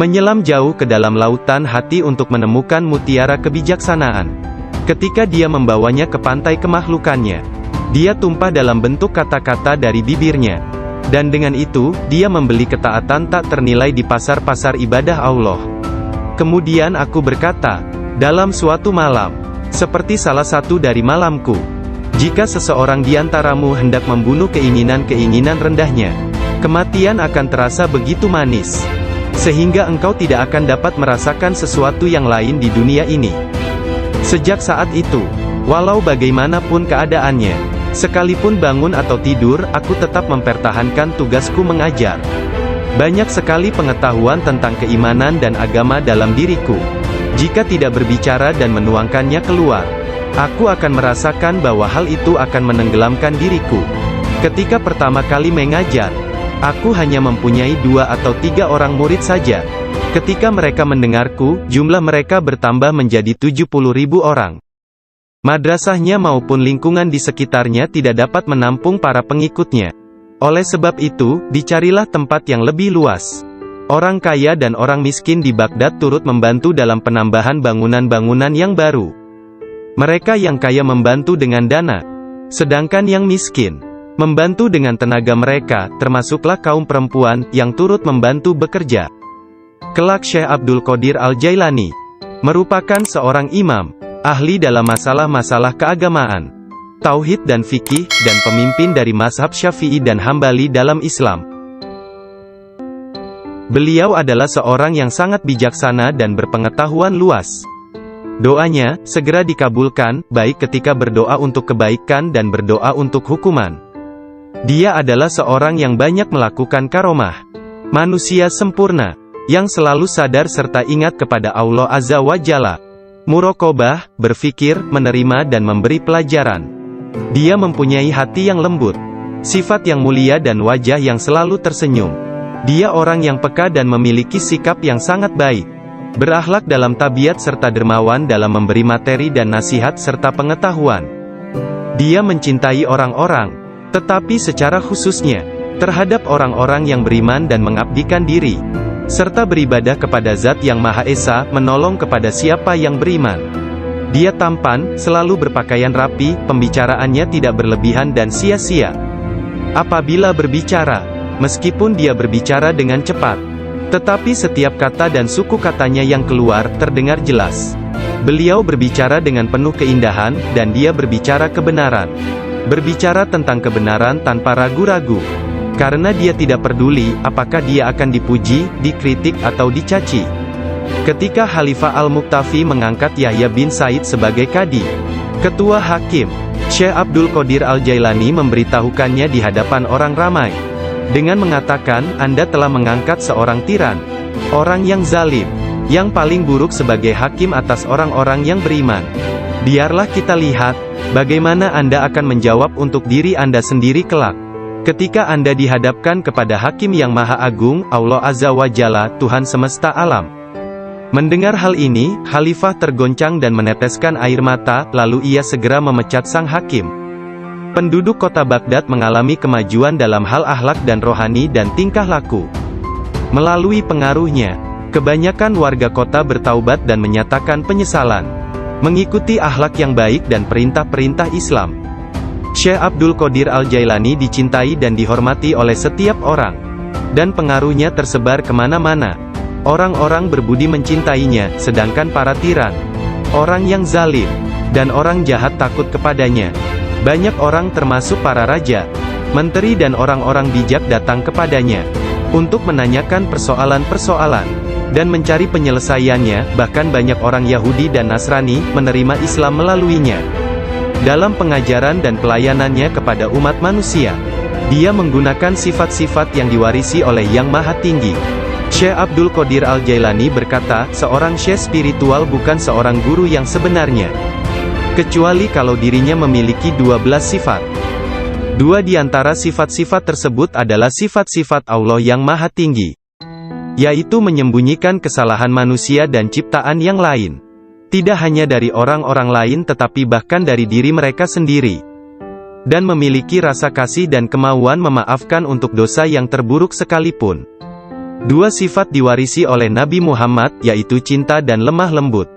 Menyelam jauh ke dalam lautan hati untuk menemukan mutiara kebijaksanaan. Ketika dia membawanya ke pantai kemakhlukannya, dia tumpah dalam bentuk kata-kata dari bibirnya. Dan dengan itu, dia membeli ketaatan tak ternilai di pasar-pasar ibadah Allah. Kemudian aku berkata, dalam suatu malam, seperti salah satu dari malamku, jika seseorang di antaramu hendak membunuh keinginan-keinginan rendahnya, kematian akan terasa begitu manis, sehingga engkau tidak akan dapat merasakan sesuatu yang lain di dunia ini. Sejak saat itu, walau bagaimanapun keadaannya, sekalipun bangun atau tidur, aku tetap mempertahankan tugasku mengajar. Banyak sekali pengetahuan tentang keimanan dan agama dalam diriku. Jika tidak berbicara dan menuangkannya keluar, aku akan merasakan bahwa hal itu akan menenggelamkan diriku. Ketika pertama kali mengajar, aku hanya mempunyai 2 atau 3 orang murid saja. Ketika mereka mendengarku, jumlah mereka bertambah menjadi 70.000 orang. Madrasahnya maupun lingkungan di sekitarnya tidak dapat menampung para pengikutnya. Oleh sebab itu, dicarilah tempat yang lebih luas. Orang kaya dan orang miskin di Baghdad turut membantu dalam penambahan bangunan-bangunan yang baru. Mereka yang kaya membantu dengan dana, sedangkan yang miskin membantu dengan tenaga mereka, termasuklah kaum perempuan, yang turut membantu bekerja. Kelak Syekh Abdul Qadir Al-Jailani merupakan seorang imam, ahli dalam masalah-masalah keagamaan, tauhid dan fikih, dan pemimpin dari mazhab Syafi'i dan Hambali dalam Islam. Beliau adalah seorang yang sangat bijaksana dan berpengetahuan luas. Doanya segera dikabulkan, baik ketika berdoa untuk kebaikan dan berdoa untuk hukuman. Dia adalah seorang yang banyak melakukan karomah. Manusia sempurna, yang selalu sadar serta ingat kepada Allah Azza wa Jalla. Muraqabah, berfikir, menerima dan memberi pelajaran. Dia mempunyai hati yang lembut, sifat yang mulia dan wajah yang selalu tersenyum. Dia orang yang peka dan memiliki sikap yang sangat baik. Berakhlak dalam tabiat serta dermawan dalam memberi materi dan nasihat serta pengetahuan. Dia mencintai orang-orang, tetapi secara khususnya, terhadap orang-orang yang beriman dan mengabdikan diri, serta beribadah kepada Zat yang Maha Esa, menolong kepada siapa yang beriman. Dia tampan, selalu berpakaian rapi, pembicaraannya tidak berlebihan dan sia-sia. Apabila berbicara, meskipun dia berbicara dengan cepat, tetapi setiap kata dan suku katanya yang keluar, terdengar jelas. Beliau berbicara dengan penuh keindahan, dan dia berbicara kebenaran. Berbicara tentang kebenaran tanpa ragu-ragu. Karena dia tidak peduli, apakah dia akan dipuji, dikritik atau dicaci. Ketika Khalifah Al-Muqtafi mengangkat Yahya bin Said sebagai Qadi, Ketua Hakim, Syekh Abdul Qadir Al-Jailani memberitahukannya di hadapan orang ramai, dengan mengatakan, Anda telah mengangkat seorang tiran, orang yang zalim, yang paling buruk sebagai hakim atas orang-orang yang beriman. Biarlah kita lihat, bagaimana Anda akan menjawab untuk diri Anda sendiri kelak. Ketika Anda dihadapkan kepada Hakim yang Maha Agung, Allah Azza wa Jalla, Tuhan semesta alam. Mendengar hal ini, Khalifah tergoncang dan meneteskan air mata, lalu ia segera memecat sang hakim. Penduduk kota Baghdad mengalami kemajuan dalam hal akhlak dan rohani dan tingkah laku. Melalui pengaruhnya, kebanyakan warga kota bertaubat dan menyatakan penyesalan, mengikuti akhlak yang baik dan perintah-perintah Islam. Syekh Abdul Qadir Al-Jailani dicintai dan dihormati oleh setiap orang, dan pengaruhnya tersebar kemana-mana. Orang-orang berbudi mencintainya, sedangkan para tiran, orang yang zalim, dan orang jahat takut kepadanya. Banyak orang termasuk para raja, menteri dan orang-orang bijak datang kepadanya, untuk menanyakan persoalan-persoalan, dan mencari penyelesaiannya. Bahkan banyak orang Yahudi dan Nasrani, menerima Islam melaluinya. Dalam pengajaran dan pelayanannya kepada umat manusia, dia menggunakan sifat-sifat yang diwarisi oleh Yang Maha Tinggi. Syekh Abdul Qadir Al-Jailani berkata, seorang syekh spiritual bukan seorang guru yang sebenarnya, kecuali kalau dirinya memiliki 12 sifat. Dua di antara sifat-sifat tersebut adalah sifat-sifat Allah yang Maha Tinggi, yaitu menyembunyikan kesalahan manusia dan ciptaan yang lain. Tidak hanya dari orang-orang lain tetapi bahkan dari diri mereka sendiri. Dan memiliki rasa kasih dan kemauan memaafkan untuk dosa yang terburuk sekalipun. Dua sifat diwarisi oleh Nabi Muhammad, yaitu cinta dan lemah lembut.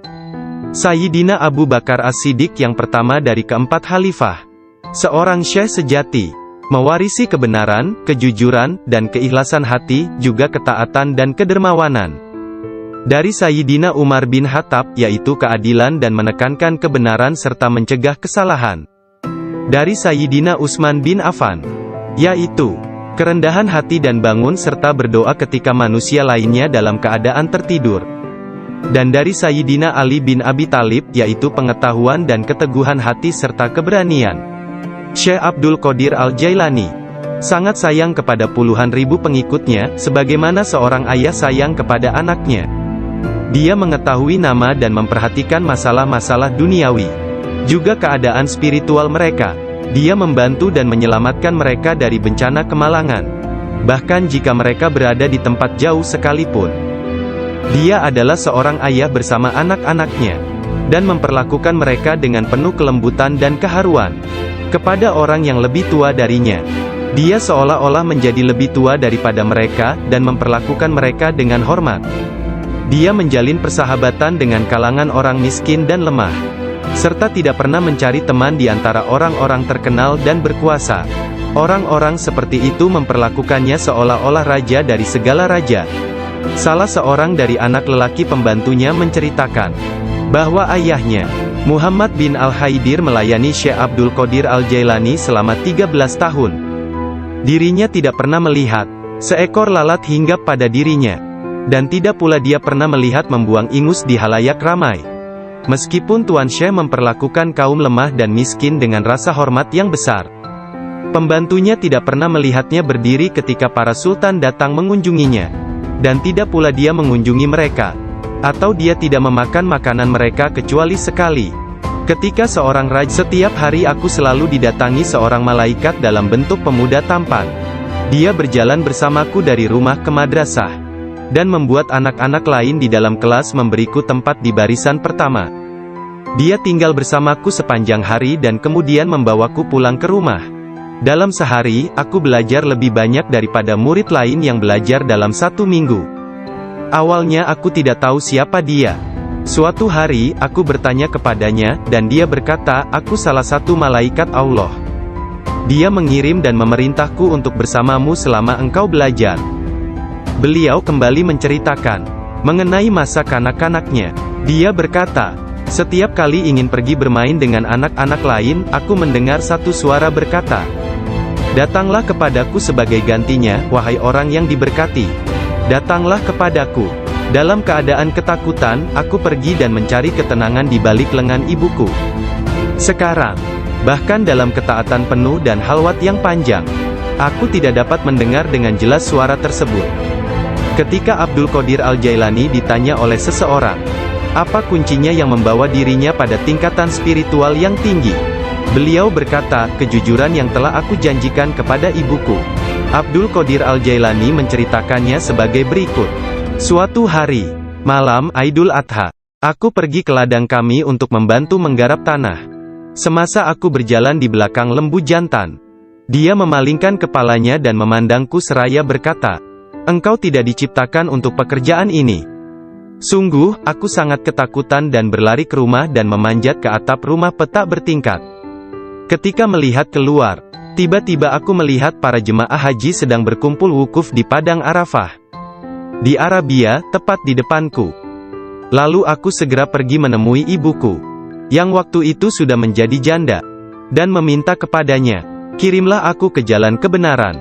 Sayyidina Abu Bakar As-Siddiq yang pertama dari keempat khalifah, seorang syekh sejati, mewarisi kebenaran, kejujuran, dan keikhlasan hati, juga ketaatan dan kedermawanan. Dari Sayyidina Umar bin Khattab, yaitu keadilan dan menekankan kebenaran serta mencegah kesalahan. Dari Sayyidina Utsman bin Affan, yaitu kerendahan hati dan bangun serta berdoa ketika manusia lainnya dalam keadaan tertidur. Dan dari Sayyidina Ali bin Abi Thalib, yaitu pengetahuan dan keteguhan hati serta keberanian. Syekh Abdul Qadir Al-Jailani sangat sayang kepada puluhan ribu pengikutnya, sebagaimana seorang ayah sayang kepada anaknya. Dia mengetahui nama dan memperhatikan masalah-masalah duniawi, juga keadaan spiritual mereka. Dia membantu dan menyelamatkan mereka dari bencana kemalangan, bahkan jika mereka berada di tempat jauh sekalipun. Dia adalah seorang ayah bersama anak-anaknya, dan memperlakukan mereka dengan penuh kelembutan dan keharuan. Kepada orang yang lebih tua darinya, dia seolah-olah menjadi lebih tua daripada mereka, dan memperlakukan mereka dengan hormat. Dia menjalin persahabatan dengan kalangan orang miskin dan lemah, serta tidak pernah mencari teman di antara orang-orang terkenal dan berkuasa. Orang-orang seperti itu memperlakukannya seolah-olah raja dari segala raja. Salah seorang dari anak lelaki pembantunya menceritakan, bahwa ayahnya, Muhammad bin Al-Haidir melayani Syekh Abdul Qadir Al-Jailani selama 13 tahun. Dirinya tidak pernah melihat seekor lalat hinggap pada dirinya, dan tidak pula dia pernah melihat membuang ingus di halayak ramai. Meskipun Tuan Syekh memperlakukan kaum lemah dan miskin dengan rasa hormat yang besar, pembantunya tidak pernah melihatnya berdiri ketika para sultan datang mengunjunginya, dan tidak pula dia mengunjungi mereka, atau dia tidak memakan makanan mereka kecuali sekali. Ketika seorang raja, setiap hari aku selalu didatangi seorang malaikat dalam bentuk pemuda tampan. Dia berjalan bersamaku dari rumah ke madrasah, dan membuat anak-anak lain di dalam kelas memberiku tempat di barisan pertama. Dia tinggal bersamaku sepanjang hari dan kemudian membawaku pulang ke rumah. Dalam sehari, aku belajar lebih banyak daripada murid lain yang belajar dalam 1 minggu. Awalnya aku tidak tahu siapa dia. Suatu hari, aku bertanya kepadanya, dan dia berkata, "Aku salah satu malaikat Allah. Dia mengirim dan memerintahku untuk bersamamu selama engkau belajar." Beliau kembali menceritakan mengenai masa kanak-kanaknya. Dia berkata, "Setiap kali ingin pergi bermain dengan anak-anak lain, aku mendengar satu suara berkata, 'Datanglah kepadaku sebagai gantinya, wahai orang yang diberkati. Datanglah kepadaku.' Dalam keadaan ketakutan, aku pergi dan mencari ketenangan di balik lengan ibuku. Sekarang, bahkan dalam ketaatan penuh dan halwat yang panjang, aku tidak dapat mendengar dengan jelas suara tersebut." Ketika Abdul Qadir Al-Jailani ditanya oleh seseorang, apa kuncinya yang membawa dirinya pada tingkatan spiritual yang tinggi, beliau berkata, "Kejujuran yang telah aku janjikan kepada ibuku." Abdul Qadir Al-Jailani menceritakannya sebagai berikut. Suatu hari, malam Idul Adha, aku pergi ke ladang kami untuk membantu menggarap tanah. Semasa aku berjalan di belakang lembu jantan, dia memalingkan kepalanya dan memandangku seraya berkata, "Engkau tidak diciptakan untuk pekerjaan ini." Sungguh, aku sangat ketakutan dan berlari ke rumah dan memanjat ke atap rumah petak bertingkat. Ketika melihat keluar, tiba-tiba aku melihat para jemaah haji sedang berkumpul wukuf di Padang Arafah. Di Arabia, tepat di depanku. Lalu aku segera pergi menemui ibuku, yang waktu itu sudah menjadi janda, dan meminta kepadanya, "Kirimlah aku ke jalan kebenaran,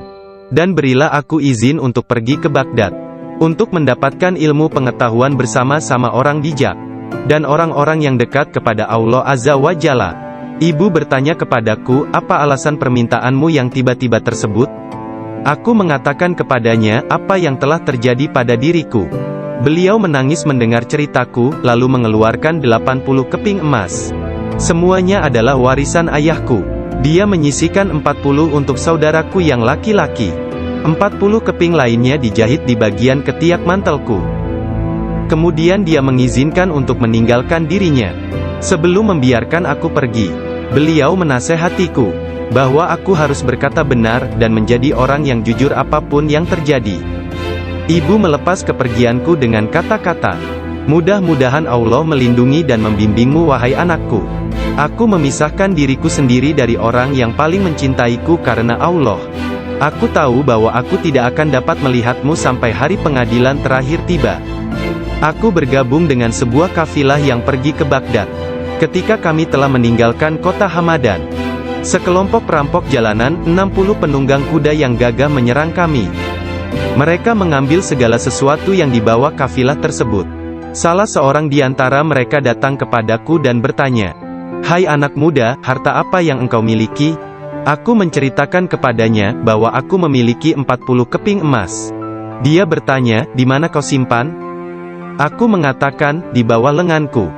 dan berilah aku izin untuk pergi ke Baghdad, untuk mendapatkan ilmu pengetahuan bersama-sama orang bijak, dan orang-orang yang dekat kepada Allah Azza wa Jalla." Ibu bertanya kepadaku, "Apa alasan permintaanmu yang tiba-tiba tersebut?" Aku mengatakan kepadanya apa yang telah terjadi pada diriku. Beliau menangis mendengar ceritaku, lalu mengeluarkan 80 keping emas. Semuanya adalah warisan ayahku. Dia menyisihkan 40 untuk saudaraku yang laki-laki. 40 keping lainnya dijahit di bagian ketiak mantelku. Kemudian dia mengizinkan untuk meninggalkan dirinya. Sebelum membiarkan aku pergi, beliau menasehatiku bahwa aku harus berkata benar dan menjadi orang yang jujur apapun yang terjadi. Ibu melepas kepergianku dengan kata-kata, "Mudah-mudahan Allah melindungi dan membimbingmu wahai anakku. Aku memisahkan diriku sendiri dari orang yang paling mencintaiku karena Allah. Aku tahu bahwa aku tidak akan dapat melihatmu sampai hari pengadilan terakhir tiba." Aku bergabung dengan sebuah kafilah yang pergi ke Baghdad. Ketika kami telah meninggalkan kota Hamadan, sekelompok perampok jalanan, 60 penunggang kuda yang gagah menyerang kami. Mereka mengambil segala sesuatu yang dibawa kafilah tersebut. Salah seorang di antara mereka datang kepadaku dan bertanya, "Hai anak muda, harta apa yang engkau miliki?" Aku menceritakan kepadanya bahwa aku memiliki 40 keping emas. Dia bertanya, "Di mana kau simpan?" Aku mengatakan, "Di bawah lenganku."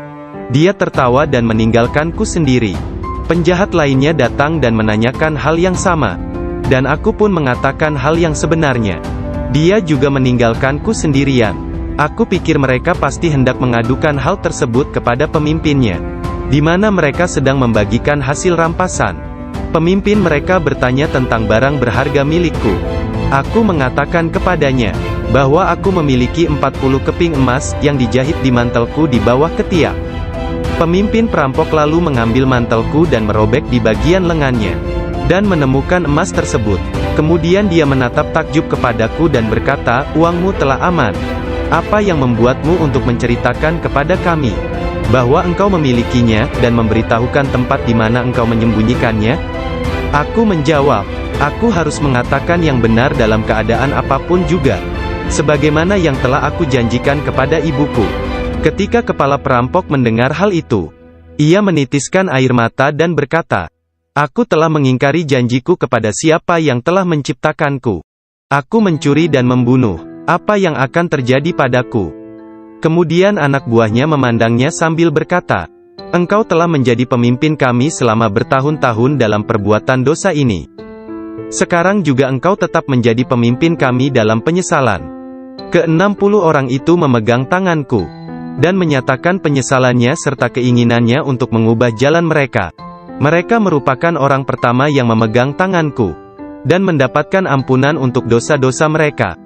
Dia tertawa dan meninggalkanku sendiri. Penjahat lainnya datang dan menanyakan hal yang sama, dan aku pun mengatakan hal yang sebenarnya. Dia juga meninggalkanku sendirian. Aku pikir mereka pasti hendak mengadukan hal tersebut kepada pemimpinnya, di mana mereka sedang membagikan hasil rampasan. Pemimpin mereka bertanya tentang barang berharga milikku. Aku mengatakan kepadanya bahwa aku memiliki 40 keping emas yang dijahit di mantelku di bawah ketiak. Pemimpin perampok lalu mengambil mantelku dan merobek di bagian lengannya, dan menemukan emas tersebut. Kemudian dia menatap takjub kepadaku dan berkata, "Uangmu telah aman. Apa yang membuatmu untuk menceritakan kepada kami bahwa engkau memilikinya, dan memberitahukan tempat di mana engkau menyembunyikannya?" Aku menjawab, "Aku harus mengatakan yang benar dalam keadaan apapun juga, sebagaimana yang telah aku janjikan kepada ibuku." Ketika kepala perampok mendengar hal itu, ia menitiskan air mata dan berkata, "Aku telah mengingkari janjiku kepada siapa yang telah menciptakanku. Aku mencuri dan membunuh. Apa yang akan terjadi padaku?" Kemudian anak buahnya memandangnya sambil berkata, "Engkau telah menjadi pemimpin kami selama bertahun-tahun dalam perbuatan dosa ini. Sekarang juga engkau tetap menjadi pemimpin kami dalam penyesalan. Ke-60 orang itu memegang tanganku, dan menyatakan penyesalannya serta keinginannya untuk mengubah jalan mereka. Mereka merupakan orang pertama yang memegang tanganku, dan mendapatkan ampunan untuk dosa-dosa mereka.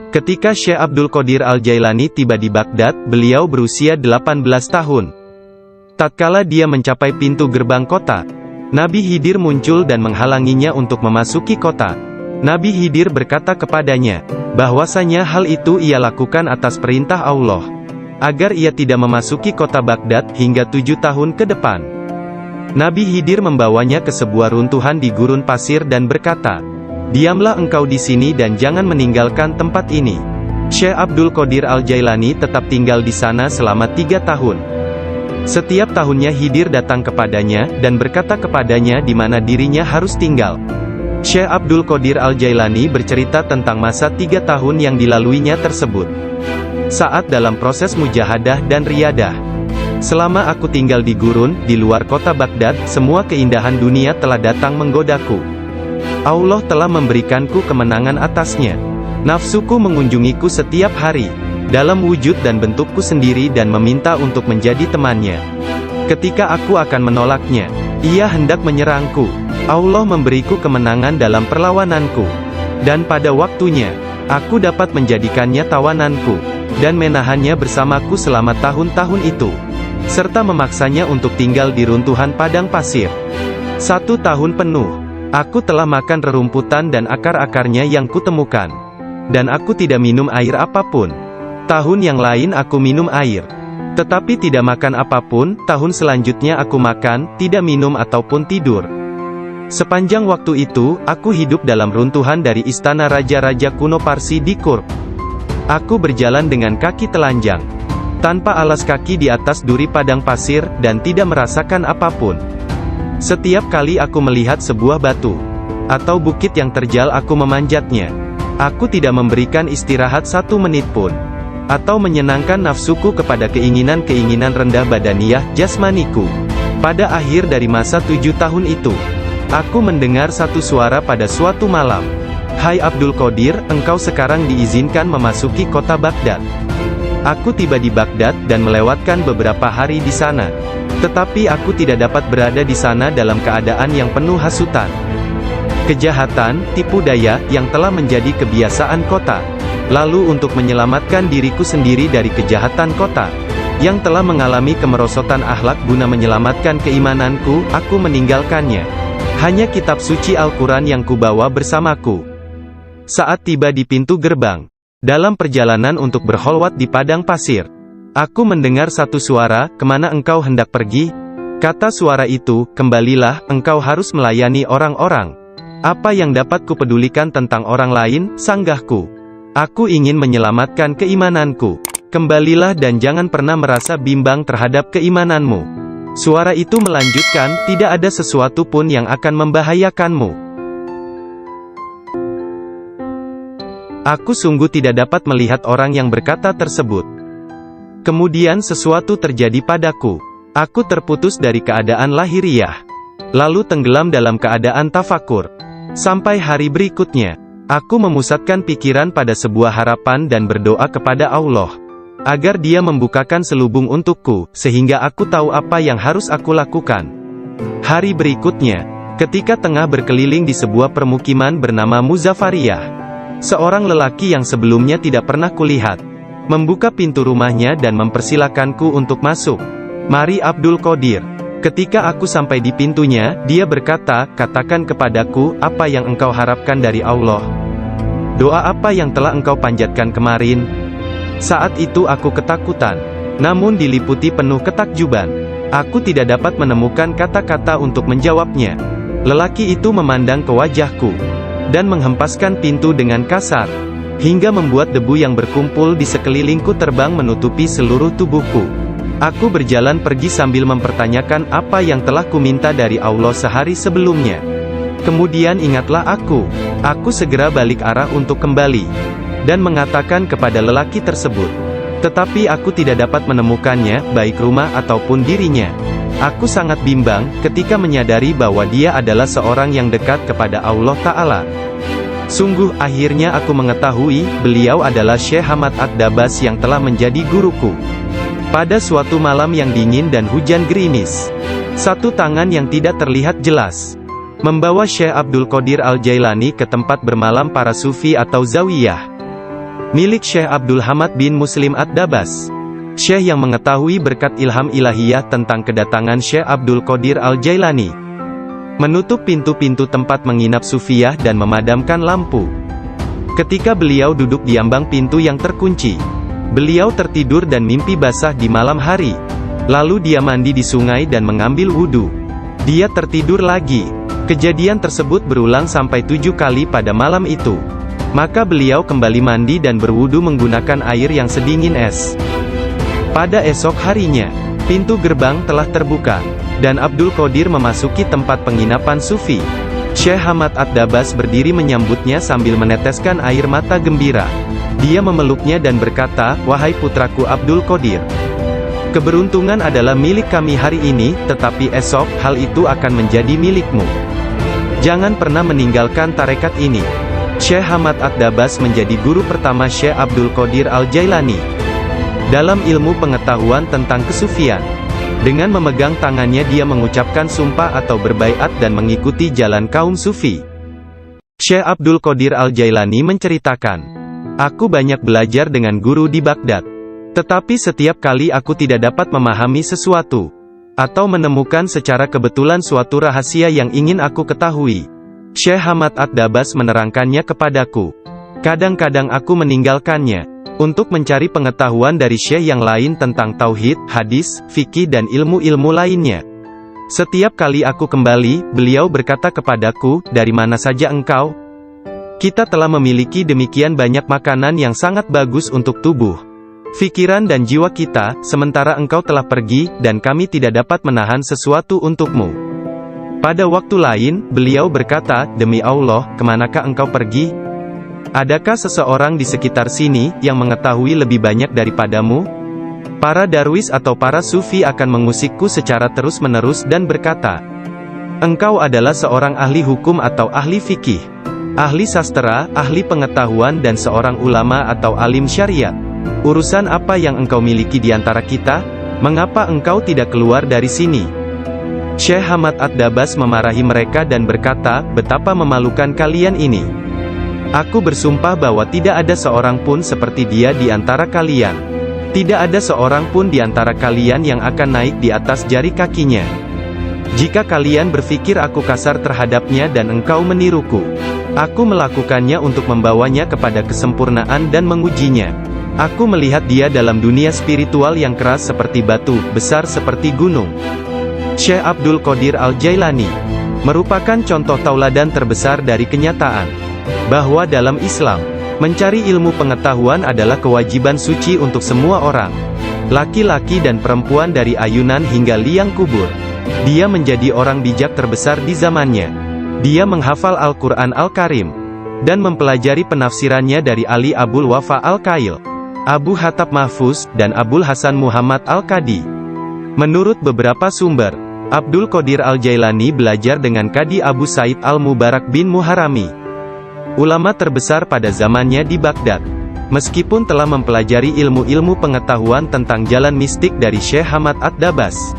Ketika Syekh Abdul Qadir Al-Jailani tiba di Baghdad, beliau berusia 18 tahun. Tatkala dia mencapai pintu gerbang kota, Nabi Khidir muncul dan menghalanginya untuk memasuki kota. Nabi Khidir berkata kepadanya, bahwasanya hal itu ia lakukan atas perintah Allah, agar ia tidak memasuki kota Baghdad hingga 7 tahun ke depan. Nabi Khidir membawanya ke sebuah runtuhan di gurun pasir dan berkata, "Diamlah engkau di sini dan jangan meninggalkan tempat ini." Syekh Abdul Qadir Al-Jailani tetap tinggal di sana selama 3 tahun. Setiap tahunnya Khidir datang kepadanya, dan berkata kepadanya di mana dirinya harus tinggal. Syekh Abdul Qadir Al-Jailani bercerita tentang masa 3 tahun yang dilaluinya tersebut. Saat dalam proses mujahadah dan riyadah. Selama aku tinggal di gurun, di luar kota Baghdad, semua keindahan dunia telah datang menggodaku. Allah telah memberikanku kemenangan atasnya. Nafsuku mengunjungiku setiap hari, dalam wujud dan bentukku sendiri dan meminta untuk menjadi temannya. Ketika aku akan menolaknya, ia hendak menyerangku. Allah memberiku kemenangan dalam perlawananku. Dan pada waktunya, aku dapat menjadikannya tawananku, dan menahannya bersamaku selama tahun-tahun itu, serta memaksanya untuk tinggal di runtuhan padang pasir. 1 tahun penuh, aku telah makan rerumputan dan akar-akarnya yang kutemukan. Dan aku tidak minum air apapun. Tahun yang lain aku minum air, tetapi tidak makan apapun. Tahun selanjutnya aku makan, tidak minum ataupun tidur. Sepanjang waktu itu, aku hidup dalam runtuhan dari istana raja-raja kuno Parsi di Kurd. Aku berjalan dengan kaki telanjang, tanpa alas kaki di atas duri padang pasir, dan tidak merasakan apapun. Setiap kali aku melihat sebuah batu atau bukit yang terjal, aku memanjatnya. Aku tidak memberikan istirahat 1 menit pun, atau menyenangkan nafsuku kepada keinginan-keinginan rendah badaniyah jasmaniku. Pada akhir dari masa 7 tahun itu, aku mendengar satu suara pada suatu malam, "Hai Abdul Qadir, engkau sekarang diizinkan memasuki kota Baghdad." Aku tiba di Baghdad dan melewatkan beberapa hari di sana. Tetapi aku tidak dapat berada di sana dalam keadaan yang penuh hasutan, kejahatan, tipu daya, yang telah menjadi kebiasaan kota. Lalu untuk menyelamatkan diriku sendiri dari kejahatan kota, yang telah mengalami kemerosotan akhlak, guna menyelamatkan keimananku, aku meninggalkannya. Hanya kitab suci Al-Quran yang kubawa bersamaku. Saat tiba di pintu gerbang, dalam perjalanan untuk berkholwat di padang pasir, aku mendengar satu suara, "Kemana engkau hendak pergi?" Kata suara itu, "Kembalilah, engkau harus melayani orang-orang." "Apa yang dapat kupedulikan tentang orang lain?" sanggahku. "Aku ingin menyelamatkan keimananku." "Kembalilah dan jangan pernah merasa bimbang terhadap keimananmu." Suara itu melanjutkan, "Tidak ada sesuatu pun yang akan membahayakanmu." Aku sungguh tidak dapat melihat orang yang berkata tersebut. Kemudian sesuatu terjadi padaku. Aku terputus dari keadaan lahiriah, lalu tenggelam dalam keadaan tafakur. Sampai hari berikutnya, aku memusatkan pikiran pada sebuah harapan dan berdoa kepada Allah, agar Dia membukakan selubung untukku, sehingga aku tahu apa yang harus aku lakukan. Hari berikutnya, ketika tengah berkeliling di sebuah permukiman bernama Muzaffariyah, seorang lelaki yang sebelumnya tidak pernah kulihat, membuka pintu rumahnya dan mempersilakanku untuk masuk. "Mari Abdul Qadir." Ketika aku sampai di pintunya, dia berkata, "Katakan kepadaku, apa yang engkau harapkan dari Allah? Doa apa yang telah engkau panjatkan kemarin?" Saat itu aku ketakutan, namun diliputi penuh ketakjuban. Aku tidak dapat menemukan kata-kata untuk menjawabnya. Lelaki itu memandang ke wajahku, dan menghempaskan pintu dengan kasar, hingga membuat debu yang berkumpul di sekelilingku terbang menutupi seluruh tubuhku. Aku berjalan pergi sambil mempertanyakan apa yang telah kuminta dari Allah sehari sebelumnya. Kemudian ingatlah aku. Aku segera balik arah untuk kembali, dan mengatakan kepada lelaki tersebut. Tetapi aku tidak dapat menemukannya, baik rumah ataupun dirinya. Aku sangat bimbang, ketika menyadari bahwa dia adalah seorang yang dekat kepada Allah Ta'ala. Sungguh, akhirnya aku mengetahui, beliau adalah Syekh Hamad Ad-Dabas yang telah menjadi guruku. Pada suatu malam yang dingin dan hujan gerimis, satu tangan yang tidak terlihat jelas membawa Syekh Abdul Qadir Al-Jailani ke tempat bermalam para sufi atau zawiyah, milik Syekh Abdul Hamad bin Muslim Ad-Dabas. Syekh yang mengetahui berkat ilham ilahiyah tentang kedatangan Syekh Abdul Qadir Al-Jailani, menutup pintu-pintu tempat menginap sufiyah dan memadamkan lampu. Ketika beliau duduk di ambang pintu yang terkunci, beliau tertidur dan mimpi basah di malam hari. Lalu dia mandi di sungai dan mengambil wudhu. Dia tertidur lagi. Kejadian tersebut berulang sampai 7 kali pada malam itu. Maka beliau kembali mandi dan berwudhu menggunakan air yang sedingin es. Pada esok harinya, pintu gerbang telah terbuka, dan Abdul Qadir memasuki tempat penginapan sufi. Syekh Hamad Ad-Dabas berdiri menyambutnya sambil meneteskan air mata gembira. Dia memeluknya dan berkata, "Wahai putraku Abdul Qadir, keberuntungan adalah milik kami hari ini, tetapi esok, hal itu akan menjadi milikmu. Jangan pernah meninggalkan tarekat ini." Syekh Hamad Ad-Dabas menjadi guru pertama Syekh Abdul Qadir Al-Jailani dalam ilmu pengetahuan tentang kesufian. Dengan memegang tangannya dia mengucapkan sumpah atau berbaiat dan mengikuti jalan kaum sufi. Syekh Abdul Qadir Al-Jailani menceritakan, "Aku banyak belajar dengan guru di Baghdad. Tetapi setiap kali aku tidak dapat memahami sesuatu, atau menemukan secara kebetulan suatu rahasia yang ingin aku ketahui, Syekh Hamad Ad-Dabas menerangkannya kepadaku. Kadang-kadang aku meninggalkannya untuk mencari pengetahuan dari syekh yang lain tentang tauhid, hadis, fikih dan ilmu-ilmu lainnya. Setiap kali aku kembali, beliau berkata kepadaku, 'Dari mana saja engkau?' Kita telah memiliki demikian banyak makanan yang sangat bagus untuk tubuh, pikiran dan jiwa kita, sementara engkau telah pergi, dan kami tidak dapat menahan sesuatu untukmu." Pada waktu lain, beliau berkata, "Demi Allah, kemanakah engkau pergi? Adakah seseorang di sekitar sini, yang mengetahui lebih banyak daripadamu?" Para darwis atau para sufi akan mengusikku secara terus-menerus dan berkata, "Engkau adalah seorang ahli hukum atau ahli fikih, ahli sastra, ahli pengetahuan dan seorang ulama atau alim syariat. Urusan apa yang engkau miliki di antara kita? Mengapa engkau tidak keluar dari sini?" Syekh Hamad Ad-Dabas memarahi mereka dan berkata, "Betapa memalukan kalian ini. Aku bersumpah bahwa tidak ada seorang pun seperti dia di antara kalian. Tidak ada seorang pun di antara kalian yang akan naik di atas jari kakinya. Jika kalian berpikir aku kasar terhadapnya dan engkau meniruku, aku melakukannya untuk membawanya kepada kesempurnaan dan mengujinya. Aku melihat dia dalam dunia spiritual yang keras seperti batu, besar seperti gunung." Syekh Abdul Qadir Al-Jailani merupakan contoh tauladan terbesar dari kenyataan bahwa dalam Islam, mencari ilmu pengetahuan adalah kewajiban suci untuk semua orang, laki-laki dan perempuan dari ayunan hingga liang kubur. Dia menjadi orang bijak terbesar di zamannya. Dia menghafal Al-Quran Al-Karim, dan mempelajari penafsirannya dari Ali Abul Wafa Al-Kail, Abu Hatab Mahfuz, dan Abul Hasan Muhammad Al-Qadi. Menurut beberapa sumber, Abdul Qadir Al-Jailani belajar dengan Qadi Abu Said Al-Mubarak bin Muharrami, ulama terbesar pada zamannya di Baghdad. Meskipun telah mempelajari ilmu-ilmu pengetahuan tentang jalan mistik dari Syekh Hamad Ad-Dabas,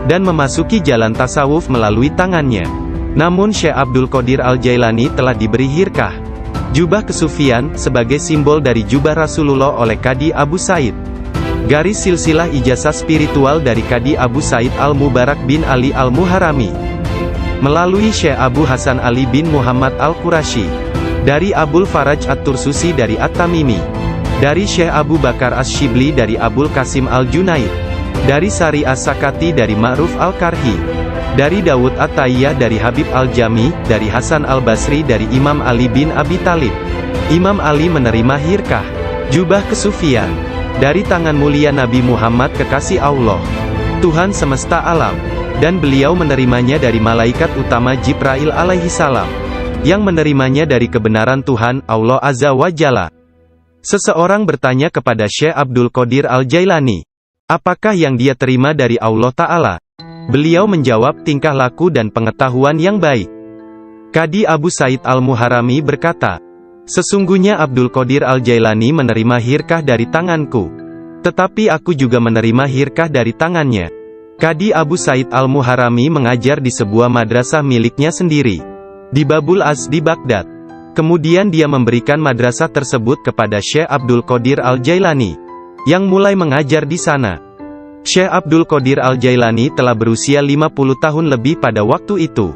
dan memasuki jalan tasawuf melalui tangannya, namun Syekh Abdul Qadir Al-Jailani telah diberi hirkah, jubah kesufian, sebagai simbol dari jubah Rasulullah oleh Qadi Abu Said. Garis silsilah ijazah spiritual dari Qadi Abu Said Al-Mubarak bin Ali Al-Muharrami, melalui Syekh Abu Hasan Ali bin Muhammad Al-Qurashi, dari Abul Faraj At-Tursusi dari At-Tamimi, dari Syekh Abu Bakar As-Shibli dari Abul Qasim Al-Junaid, dari Sari As-Sakati dari Ma'ruf Al-Karhi, dari Dawud At-Tayyah dari Habib Al-Jami, dari Hasan Al-Basri dari Imam Ali bin Abi Talib. Imam Ali menerima hirkah, jubah kesufian, dari tangan mulia Nabi Muhammad kekasih Allah, Tuhan semesta alam, dan beliau menerimanya dari malaikat utama Jibril alaihi salam, yang menerimanya dari kebenaran Tuhan, Allah Azza wa Jalla. Seseorang bertanya kepada Syekh Abdul Qadir Al-Jailani, apakah yang dia terima dari Allah Ta'ala? Beliau menjawab, tingkah laku dan pengetahuan yang baik. Qadi Abu Said Al-Muharrami berkata, sesungguhnya Abdul Qadir Al-Jailani menerima hirkah dari tanganku. Tetapi aku juga menerima hirkah dari tangannya. Qadi Abu Said Al-Muharrami mengajar di sebuah madrasah miliknya sendiri, di Babul Az di Baghdad. Kemudian dia memberikan madrasah tersebut kepada Syekh Abdul Qadir Al-Jailani, yang mulai mengajar di sana. Syekh Abdul Qadir Al-Jailani telah berusia 50 tahun lebih pada waktu itu.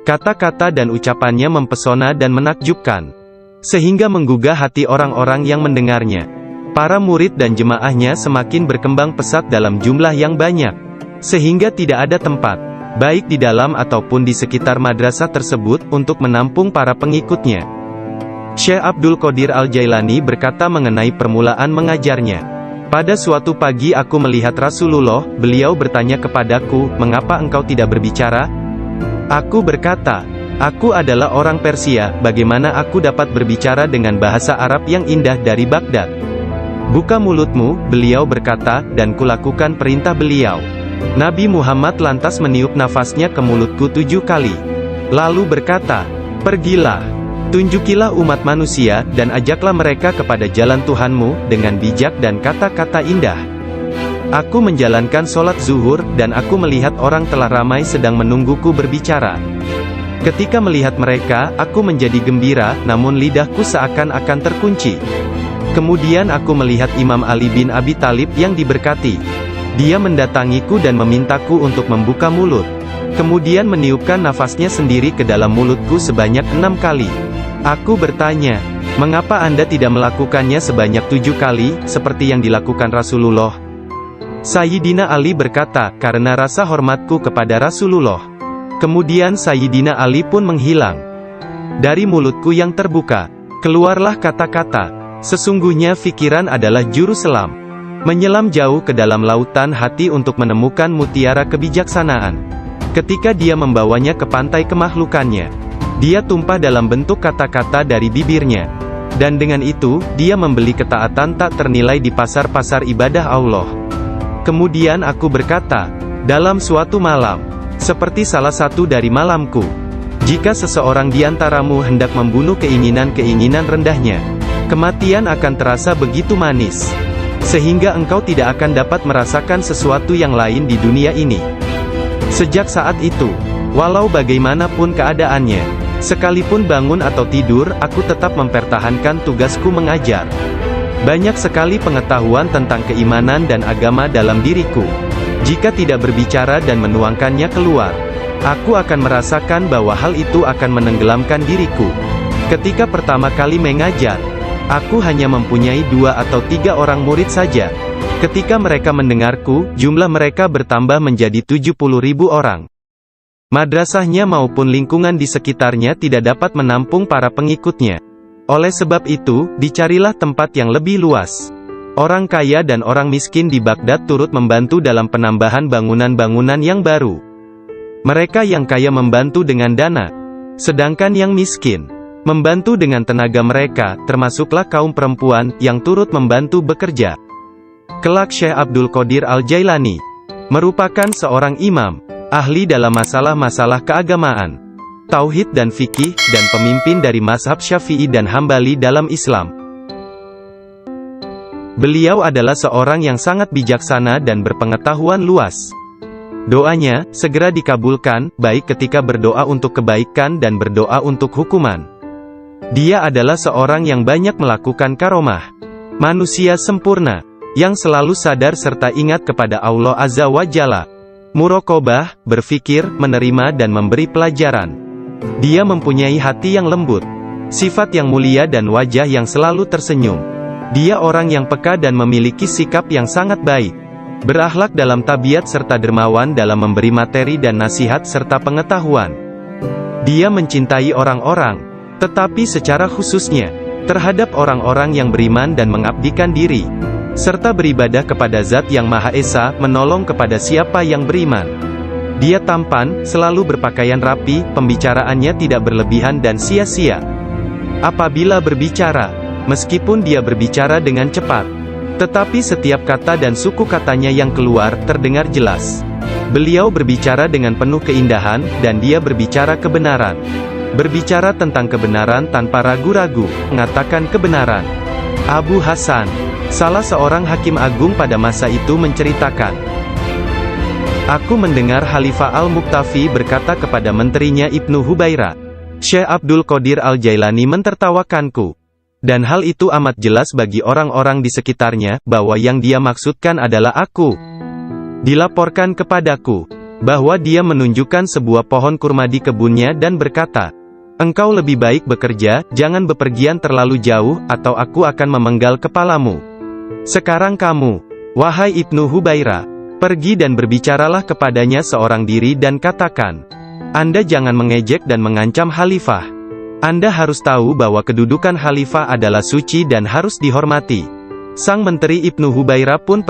Kata-kata dan ucapannya mempesona dan menakjubkan, sehingga menggugah hati orang-orang yang mendengarnya. Para murid dan jemaahnya semakin berkembang pesat dalam jumlah yang banyak, sehingga tidak ada tempat, baik di dalam ataupun di sekitar madrasah tersebut, untuk menampung para pengikutnya. Syekh Abdul Qadir Al-Jailani berkata mengenai permulaan mengajarnya. Pada suatu pagi aku melihat Rasulullah, beliau bertanya kepadaku, mengapa engkau tidak berbicara? Aku berkata, aku adalah orang Persia, bagaimana aku dapat berbicara dengan bahasa Arab yang indah dari Baghdad? Buka mulutmu, beliau berkata, dan kulakukan perintah beliau. Nabi Muhammad lantas meniup nafasnya ke mulutku 7 kali. Lalu berkata, pergilah. Tunjukilah umat manusia, dan ajaklah mereka kepada jalan Tuhanmu, dengan bijak dan kata-kata indah. Aku menjalankan sholat zuhur, dan aku melihat orang telah ramai sedang menungguku berbicara. Ketika melihat mereka, aku menjadi gembira, namun lidahku seakan-akan terkunci. Kemudian aku melihat Imam Ali bin Abi Thalib yang diberkati. Dia mendatangiku dan memintaku untuk membuka mulut. Kemudian meniupkan nafasnya sendiri ke dalam mulutku sebanyak 6 kali. Aku bertanya, mengapa Anda tidak melakukannya sebanyak 7 kali, seperti yang dilakukan Rasulullah? Sayyidina Ali berkata, karena rasa hormatku kepada Rasulullah. Kemudian Sayyidina Ali pun menghilang. Dari mulutku yang terbuka, keluarlah kata-kata, sesungguhnya fikiran adalah juru selam. Menyelam jauh ke dalam lautan hati untuk menemukan mutiara kebijaksanaan. Ketika dia membawanya ke pantai kemakhlukannya, dia tumpah dalam bentuk kata-kata dari bibirnya. Dan dengan itu, dia membeli ketaatan tak ternilai di pasar-pasar ibadah Allah. Kemudian aku berkata, dalam suatu malam, seperti salah satu dari malamku, jika seseorang di antaramu hendak membunuh keinginan-keinginan rendahnya, kematian akan terasa begitu manis, sehingga engkau tidak akan dapat merasakan sesuatu yang lain di dunia ini. Sejak saat itu, walau bagaimanapun keadaannya, sekalipun bangun atau tidur, aku tetap mempertahankan tugasku mengajar. Banyak sekali pengetahuan tentang keimanan dan agama dalam diriku. Jika tidak berbicara dan menuangkannya keluar, aku akan merasakan bahwa hal itu akan menenggelamkan diriku. Ketika pertama kali mengajar, aku hanya mempunyai 2 atau 3 orang murid saja. Ketika mereka mendengarku, jumlah mereka bertambah menjadi 70.000 orang. Madrasahnya maupun lingkungan di sekitarnya tidak dapat menampung para pengikutnya. Oleh sebab itu, dicarilah tempat yang lebih luas. Orang kaya dan orang miskin di Baghdad turut membantu dalam penambahan bangunan-bangunan yang baru. Mereka yang kaya membantu dengan dana, sedangkan yang miskin membantu dengan tenaga mereka, termasuklah kaum perempuan, yang turut membantu bekerja. Kelak Syekh Abdul Qadir Al-Jailani merupakan seorang imam, ahli dalam masalah-masalah keagamaan, tauhid dan fikih, dan pemimpin dari mazhab Syafi'i dan Hambali dalam Islam. Beliau adalah seorang yang sangat bijaksana dan berpengetahuan luas. Doanya segera dikabulkan, baik ketika berdoa untuk kebaikan dan berdoa untuk hukuman. Dia adalah seorang yang banyak melakukan karomah. Manusia sempurna, yang selalu sadar serta ingat kepada Allah Azza wa Jalla. Muraqabah, berfikir, menerima dan memberi pelajaran. Dia mempunyai hati yang lembut, sifat yang mulia dan wajah yang selalu tersenyum. Dia orang yang peka dan memiliki sikap yang sangat baik. Berakhlak dalam tabiat serta dermawan dalam memberi materi dan nasihat serta pengetahuan. Dia mencintai orang-orang, tetapi secara khususnya, terhadap orang-orang yang beriman dan mengabdikan diri, serta beribadah kepada Zat yang Maha Esa, menolong kepada siapa yang beriman. Dia tampan, selalu berpakaian rapi, pembicaraannya tidak berlebihan dan sia-sia. Apabila berbicara, meskipun dia berbicara dengan cepat, Tetapi setiap kata dan suku katanya yang keluar, terdengar jelas. Beliau berbicara dengan penuh keindahan, dan dia berbicara kebenaran. Berbicara tentang kebenaran tanpa ragu-ragu, mengatakan kebenaran. Abu Hasan, salah seorang hakim agung pada masa itu menceritakan, "Aku mendengar Khalifah Al-Muqtafi berkata kepada menterinya Ibnu Hubairah, Syekh Abdul Qadir Al-Jailani mentertawakanku. Dan hal itu amat jelas bagi orang-orang di sekitarnya, bahwa yang dia maksudkan adalah aku. Dilaporkan kepadaku, bahwa dia menunjukkan sebuah pohon kurma di kebunnya dan berkata, 'Engkau lebih baik bekerja, jangan bepergian terlalu jauh, atau aku akan memenggal kepalamu. Sekarang kamu, wahai Ibnu Hubairah, pergi dan berbicaralah kepadanya seorang diri dan katakan, Anda jangan mengejek dan mengancam Khalifah. Anda harus tahu bahwa kedudukan Khalifah adalah suci dan harus dihormati.' Sang menteri Ibnu Hubairah pun